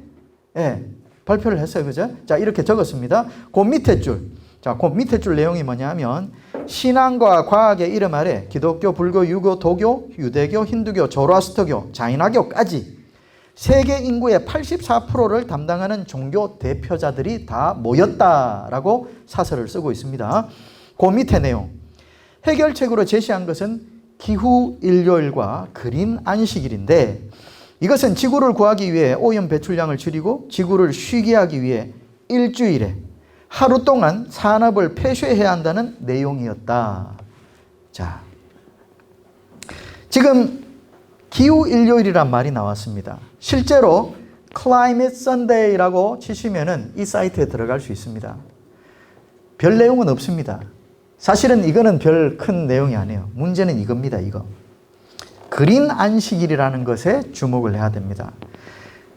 Speaker 1: 발표를 했어요. 그죠? 자, 이렇게 적었습니다. 그 밑에 줄. 자, 그 밑에 줄 내용이 뭐냐면 신앙과 과학의 이름 아래 기독교, 불교, 유교, 도교, 유대교, 힌두교, 조로아스터교, 자이나교까지 세계 인구의 84%를 담당하는 종교 대표자들이 다 모였다라고 사설을 쓰고 있습니다. 그 밑에 내용. 해결책으로 제시한 것은 기후 일요일과 그린 안식일인데 이것은 지구를 구하기 위해 오염 배출량을 줄이고 지구를 쉬게 하기 위해 일주일에 하루 동안 산업을 폐쇄해야 한다는 내용이었다. 자, 지금 기후 일요일이란 말이 나왔습니다. 실제로 Climate Sunday라고 치시면은 이 사이트에 들어갈 수 있습니다. 별 내용은 없습니다. 사실은 이거는 별 큰 내용이 아니에요. 문제는 이겁니다. 이거. 그린 안식일이라는 것에 주목을 해야 됩니다.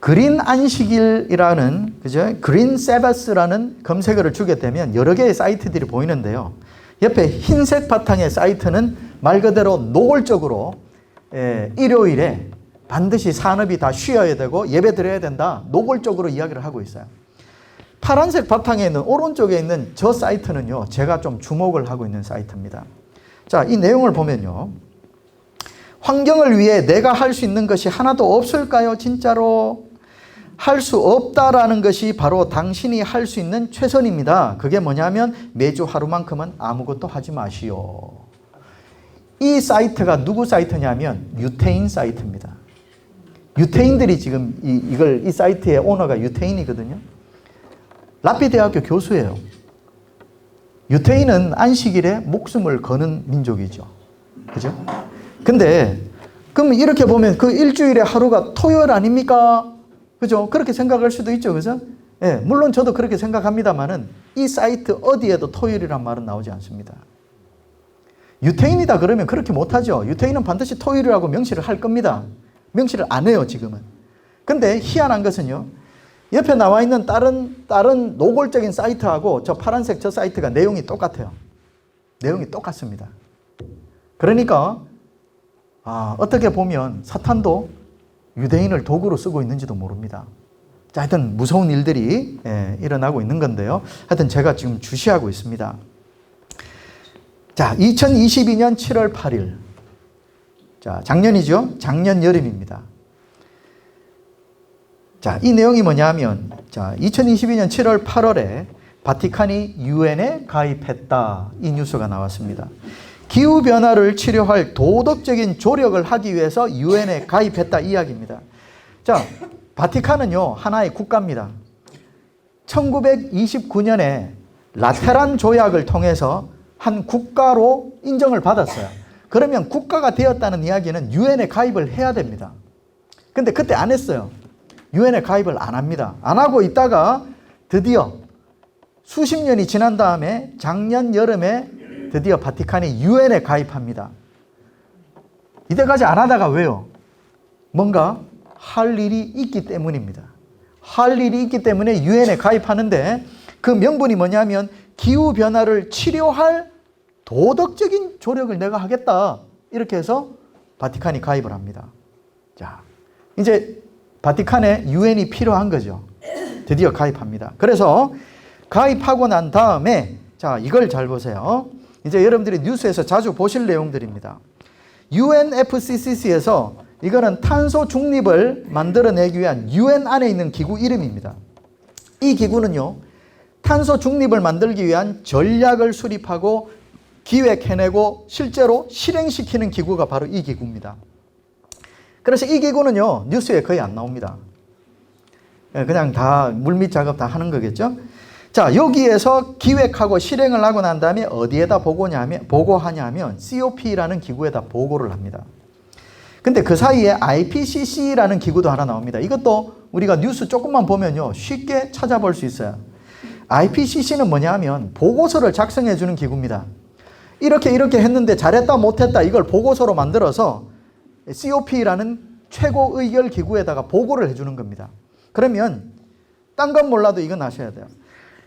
Speaker 1: 그린 안식일이라는, 그죠? 그린 세바스라는 검색어를 주게 되면 여러 개의 사이트들이 보이는데요. 옆에 흰색 바탕의 사이트는 말 그대로 노골적으로 일요일에 반드시 산업이 다 쉬어야 되고 예배 드려야 된다. 노골적으로 이야기를 하고 있어요. 파란색 바탕에 있는 오른쪽에 있는 저 사이트는요. 제가 좀 주목을 하고 있는 사이트입니다. 자, 이 내용을 보면요. 환경을 위해 내가 할 수 있는 것이 하나도 없을까요? 진짜로? 할 수 없다라는 것이 바로 당신이 할 수 있는 최선입니다. 그게 뭐냐면 매주 하루만큼은 아무것도 하지 마시오. 이 사이트가 누구 사이트냐면 유태인 사이트입니다. 유태인들이 지금 이 사이트의 오너가 유태인이거든요. 라피 대학교 교수예요. 유태인은 안식일에 목숨을 거는 민족이죠. 그죠? 근데 그럼 이렇게 보면 그 일주일에 하루가 토요일 아닙니까? 그죠? 그렇게 생각할 수도 있죠. 그죠? 예, 물론 저도 그렇게 생각합니다만은 이 사이트 어디에도 토요일이란 말은 나오지 않습니다. 유태인이다 그러면 그렇게 못하죠. 유태인은 반드시 토요일이라고 명시를 할 겁니다. 명시를 안 해요, 지금은. 근데 희한한 것은요. 옆에 나와 있는 다른 노골적인 사이트하고 저 파란색 저 사이트가 내용이 똑같아요. 내용이 똑같습니다. 그러니까 어떻게 보면 사탄도 유대인을 도구로 쓰고 있는지도 모릅니다. 자, 하여튼 무서운 일들이 일어나고 있는 건데요. 하여튼 제가 지금 주시하고 있습니다. 자, 2022년 7월 8일. 자, 작년이죠. 작년 여름입니다. 자, 이 내용이 뭐냐면, 자, 2022년 7월 8월에 바티칸이 유엔에 가입했다. 이 뉴스가 나왔습니다. 기후변화를 치료할 도덕적인 조력을 하기 위해서 유엔에 가입했다. 이야기입니다. 자, 바티칸은요, 하나의 국가입니다. 1929년에 라테란 조약을 통해서 한 국가로 인정을 받았어요. 그러면 국가가 되었다는 이야기는 유엔에 가입을 해야 됩니다. 근데 그때 안 했어요. 유엔에 가입을 안 합니다. 안 하고 있다가 드디어 수십 년이 지난 다음에 작년 여름에 드디어 바티칸이 유엔에 가입합니다. 이때까지 안 하다가 왜요? 뭔가 할 일이 있기 때문입니다. 할 일이 있기 때문에 유엔에 가입하는데 그 명분이 뭐냐면 기후변화를 치료할 도덕적인 조력을 내가 하겠다. 이렇게 해서 바티칸이 가입을 합니다. 자, 이제 바티칸에 유엔이 필요한 거죠. 드디어 가입합니다. 그래서 가입하고 난 다음에 자, 이걸 잘 보세요. 이제 여러분들이 뉴스에서 자주 보실 내용들입니다. UNFCCC에서 이거는 탄소 중립을 만들어내기 위한 UN 안에 있는 기구 이름입니다. 이 기구는요, 탄소 중립을 만들기 위한 전략을 수립하고 기획해내고 실제로 실행시키는 기구가 바로 이 기구입니다. 그래서 이 기구는요, 뉴스에 거의 안 나옵니다. 그냥 다 물밑 작업 다 하는 거겠죠. 자, 여기에서 기획하고 실행을 하고 난 다음에 어디에다 보고하냐면 COP라는 기구에다 보고를 합니다. 근데 그 사이에 IPCC라는 기구도 하나 나옵니다. 이것도 우리가 뉴스 조금만 보면요, 쉽게 찾아볼 수 있어요. IPCC는 뭐냐면 보고서를 작성해 주는 기구입니다. 이렇게 했는데 잘했다 못했다 이걸 보고서로 만들어서 COP라는 최고의결기구에다가 보고를 해주는 겁니다. 그러면 딴 건 몰라도 이건 아셔야 돼요.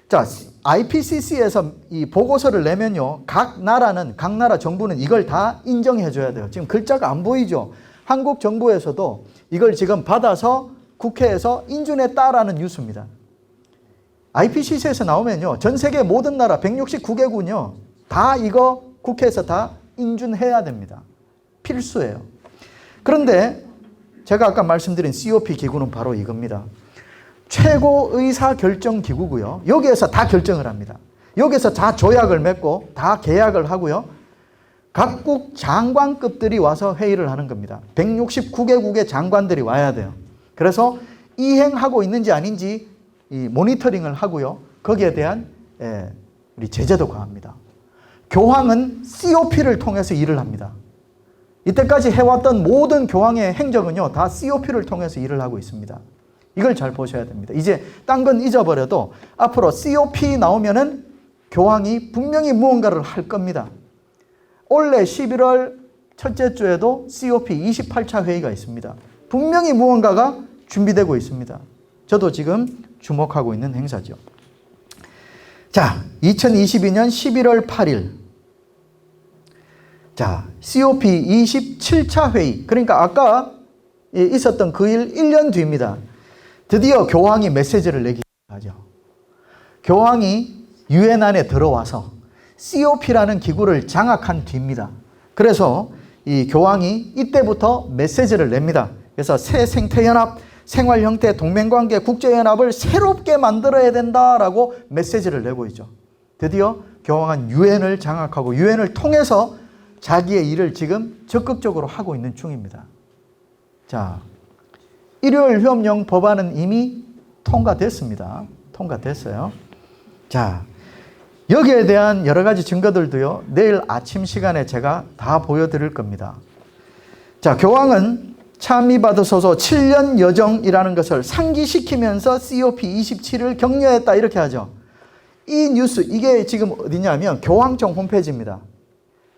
Speaker 1: 자, IPCC에서 이 보고서를 내면요, 각 나라 정부는 이걸 다 인정해 줘야 돼요. 지금 글자가 안 보이죠? 한국 정부에서도 이걸 지금 받아서 국회에서 인준했다라는 뉴스입니다. IPCC에서 나오면요, 전 세계 모든 나라 169개국은요, 다 이거 국회에서 다 인준해야 됩니다. 필수예요. 그런데 제가 아까 말씀드린 COP 기구는 바로 이겁니다. 최고 의사결정 기구고요. 여기에서 다 결정을 합니다. 여기서 다 조약을 맺고 다 계약을 하고요. 각국 장관급들이 와서 회의를 하는 겁니다. 169개국의 장관들이 와야 돼요. 그래서 이행하고 있는지 아닌지 이 모니터링을 하고요. 거기에 대한 우리 제재도 가합니다. 교황은 COP를 통해서 일을 합니다. 이때까지 해왔던 모든 교황의 행적은요, 다 COP를 통해서 일을 하고 있습니다. 이걸 잘 보셔야 됩니다. 이제 딴 건 잊어버려도 앞으로 COP 나오면은 교황이 분명히 무언가를 할 겁니다. 올해 11월 첫째 주에도 COP 28차 회의가 있습니다. 분명히 무언가가 준비되고 있습니다. 저도 지금 주목하고 있는 행사죠. 자, 2022년 11월 8일. 자, COP 27차 회의. 그러니까 아까 있었던 그 일 1년 뒤입니다. 드디어 교황이 메시지를 내기 시작하죠. 교황이 유엔 안에 들어와서 COP라는 기구를 장악한 뒤입니다. 그래서 이 교황이 이때부터 메시지를 냅니다. 그래서 새 생태연합, 생활형태, 동맹관계, 국제연합을 새롭게 만들어야 된다라고 메시지를 내고 있죠. 드디어 교황은 유엔을 장악하고 유엔을 통해서 자기의 일을 지금 적극적으로 하고 있는 중입니다. 자, 일요일 휴업용 법안은 이미 통과됐습니다. 통과됐어요. 자, 여기에 대한 여러 가지 증거들도요, 내일 아침 시간에 제가 다 보여드릴 겁니다. 자, 교황은 참미받으소서 7년 여정이라는 것을 상기시키면서 COP 27을 격려했다 이렇게 하죠. 이 뉴스, 이게 지금 어디냐면 교황청 홈페이지입니다.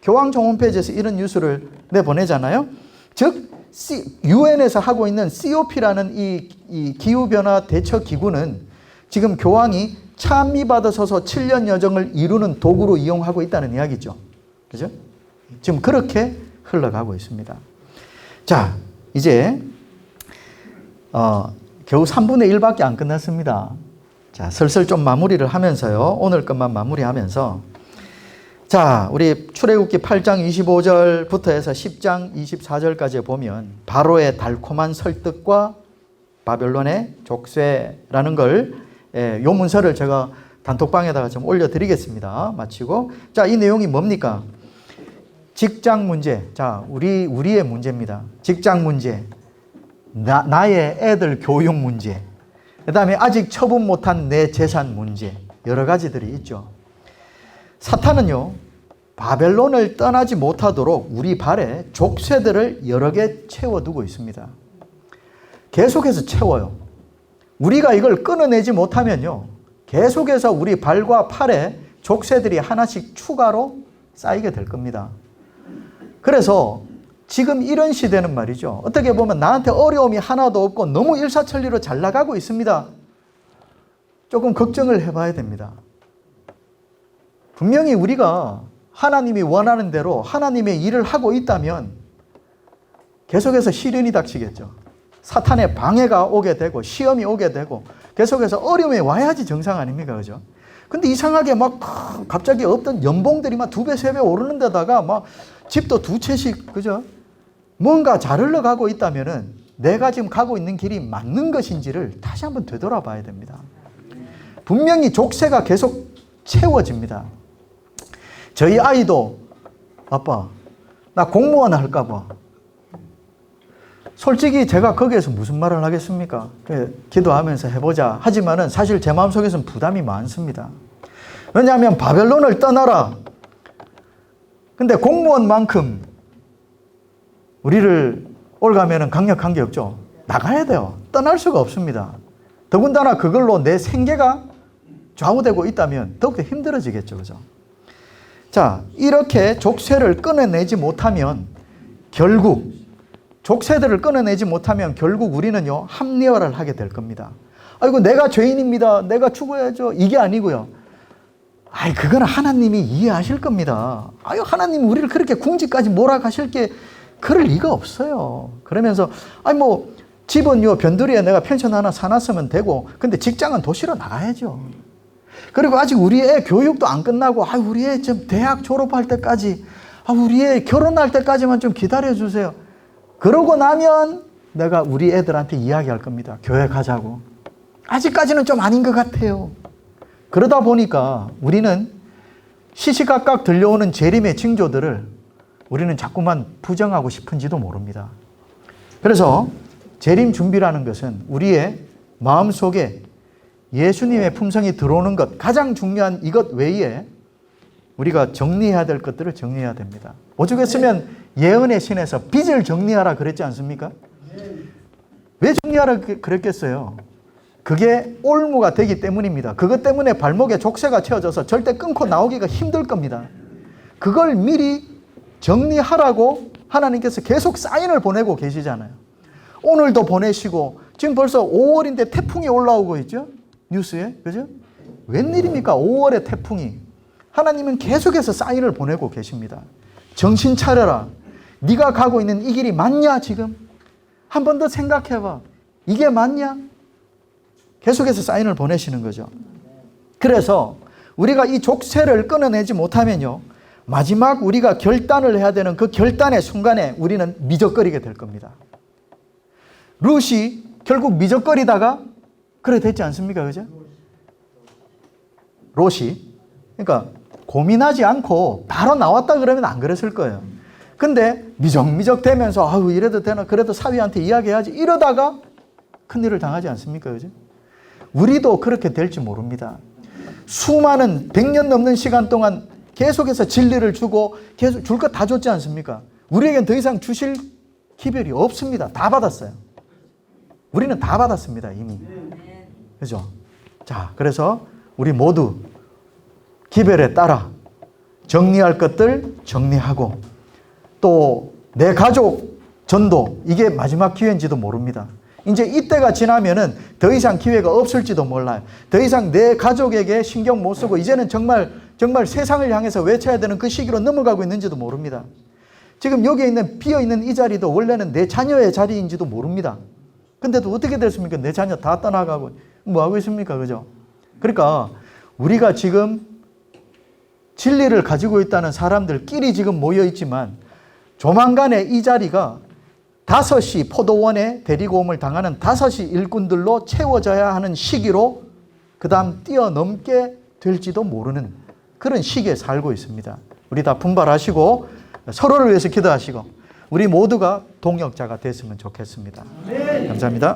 Speaker 1: 교황청 홈페이지에서 이런 뉴스를 내보내잖아요. 즉 유엔에서 하고 있는 COP라는 이 기후변화 대처 기구는 지금 교황이 참미받으소서 7년 여정을 이루는 도구로 이용하고 있다는 이야기죠. 그죠? 지금 그렇게 흘러가고 있습니다. 자, 이제 겨우 3분의 1밖에 안 끝났습니다. 자, 슬슬 좀 마무리를 하면서요. 오늘 것만 마무리하면서 자, 우리 출애굽기 8장 25절부터 해서 10장 24절까지 보면 바로의 달콤한 설득과 바벨론의 족쇄라는 걸 요 문서를 제가 단톡방에다가 좀 올려드리겠습니다. 마치고 자, 이 내용이 뭡니까? 직장 문제. 자, 우리의 문제입니다. 직장 문제. 나의 애들 교육 문제. 그 다음에 아직 처분 못한 내 재산 문제. 여러 가지들이 있죠. 사탄은요, 바벨론을 떠나지 못하도록 우리 발에 족쇄들을 여러 개 채워두고 있습니다. 계속해서 채워요. 우리가 이걸 끊어내지 못하면요, 계속해서 우리 발과 팔에 족쇄들이 하나씩 추가로 쌓이게 될 겁니다. 그래서 지금 이런 시대는 말이죠, 어떻게 보면 나한테 어려움이 하나도 없고 너무 일사천리로 잘 나가고 있습니다. 조금 걱정을 해봐야 됩니다. 분명히 우리가 하나님이 원하는 대로 하나님의 일을 하고 있다면 계속해서 시련이 닥치겠죠. 사탄의 방해가 오게 되고 시험이 오게 되고 계속해서 어려움이 와야지 정상 아닙니까? 그죠? 근데 이상하게 막 갑자기 없던 연봉들이 막 2배, 3배 오르는 데다가 막 집도 2채씩, 그죠? 뭔가 잘 흘러가고 있다면은 내가 지금 가고 있는 길이 맞는 것인지를 다시 한번 되돌아봐야 됩니다. 분명히 족쇄가 계속 채워집니다. 저희 아이도 아빠, 나 공무원 할까 봐. 솔직히 제가 거기에서 무슨 말을 하겠습니까? 기도하면서 해보자. 하지만은 사실 제 마음속에서는 부담이 많습니다. 왜냐하면 바벨론을 떠나라. 근데 공무원만큼 우리를 올가면은 강력한 게 없죠. 나가야 돼요. 떠날 수가 없습니다. 더군다나 그걸로 내 생계가 좌우되고 있다면 더욱더 힘들어지겠죠. 그죠? 자, 이렇게 족쇄를 끊어내지 못하면 결국 족쇄들을 끊어내지 못하면 결국 우리는요, 합리화를 하게 될 겁니다. 아이고, 내가 죄인입니다. 내가 죽어야죠. 이게 아니고요. 아이, 그건 하나님이 이해하실 겁니다. 아유, 하나님이 우리를 그렇게 궁지까지 몰아가실 게 그럴 리가 없어요. 그러면서, 아니, 뭐, 집은요, 변두리에 내가 펜션 하나 사놨으면 되고, 근데 직장은 도시로 나가야죠. 그리고 아직 우리 애 교육도 안 끝나고, 아, 우리 애 좀 대학 졸업할 때까지, 아, 우리 애 결혼할 때까지만 좀 기다려주세요. 그러고 나면 내가 우리 애들한테 이야기할 겁니다. 교회 가자고. 아직까지는 좀 아닌 것 같아요. 그러다 보니까 우리는 시시각각 들려오는 재림의 징조들을 우리는 자꾸만 부정하고 싶은지도 모릅니다. 그래서 재림 준비라는 것은 우리의 마음속에 예수님의 품성이 들어오는 것, 가장 중요한 이것 외에 우리가 정리해야 될 것들을 정리해야 됩니다. 오죽했으면 예언의 신에서 빚을 정리하라 그랬지 않습니까? 왜 정리하라 그랬겠어요? 그게 올무가 되기 때문입니다. 그것 때문에 발목에 족쇄가 채워져서 절대 끊고 나오기가 힘들 겁니다. 그걸 미리 정리하라고 하나님께서 계속 사인을 보내고 계시잖아요. 오늘도 보내시고 지금 벌써 5월인데 태풍이 올라오고 있죠? 뉴스에. 그죠? 웬일입니까? 5월에 태풍이. 하나님은 계속해서 사인을 보내고 계십니다. 정신 차려라. 네가 가고 있는 이 길이 맞냐 지금? 한 번 더 생각해봐. 이게 맞냐? 계속해서 사인을 보내시는 거죠. 그래서 우리가 이 족쇄를 끊어내지 못하면요, 마지막 우리가 결단을 해야 되는 그 결단의 순간에 우리는 미적거리게 될 겁니다. 룻이 결국 미적거리다가 그래 됐지 않습니까? 그죠? 롯이. 그러니까 고민하지 않고 바로 나왔다 그러면 안 그랬을 거예요. 근데 미적미적 되면서 아유 이래도 되나 그래도 사위한테 이야기해야지 이러다가 큰일을 당하지 않습니까? 그죠? 우리도 그렇게 될지 모릅니다. 수많은 100년 넘는 시간 동안 계속해서 진리를 주고 계속 줄 것 다 줬지 않습니까? 우리에겐 더 이상 주실 기별이 없습니다. 다 받았어요. 우리는 다 받았습니다, 이미. 그죠? 자, 그래서 우리 모두 기별에 따라 정리할 것들 정리하고 또 내 가족 전도, 이게 마지막 기회인지도 모릅니다. 이제 이때가 지나면은 더 이상 기회가 없을지도 몰라요. 더 이상 내 가족에게 신경 못 쓰고 이제는 정말 세상을 향해서 외쳐야 되는 그 시기로 넘어가고 있는지도 모릅니다. 지금 여기에 있는 비어있는 이 자리도 원래는 내 자녀의 자리인지도 모릅니다. 근데도 어떻게 됐습니까? 내 자녀 다 떠나가고 뭐 하고 있습니까? 그죠? 그러니까 우리가 지금 진리를 가지고 있다는 사람들끼리 지금 모여 있지만 조만간에 이 자리가 5시 포도원에 데리고옴을 당하는 5시 일꾼들로 채워져야 하는 시기로 그 다음 뛰어넘게 될지도 모르는 그런 시기에 살고 있습니다. 우리 다 분발하시고 서로를 위해서 기도하시고 우리 모두가 동역자가 됐으면 좋겠습니다. 감사합니다.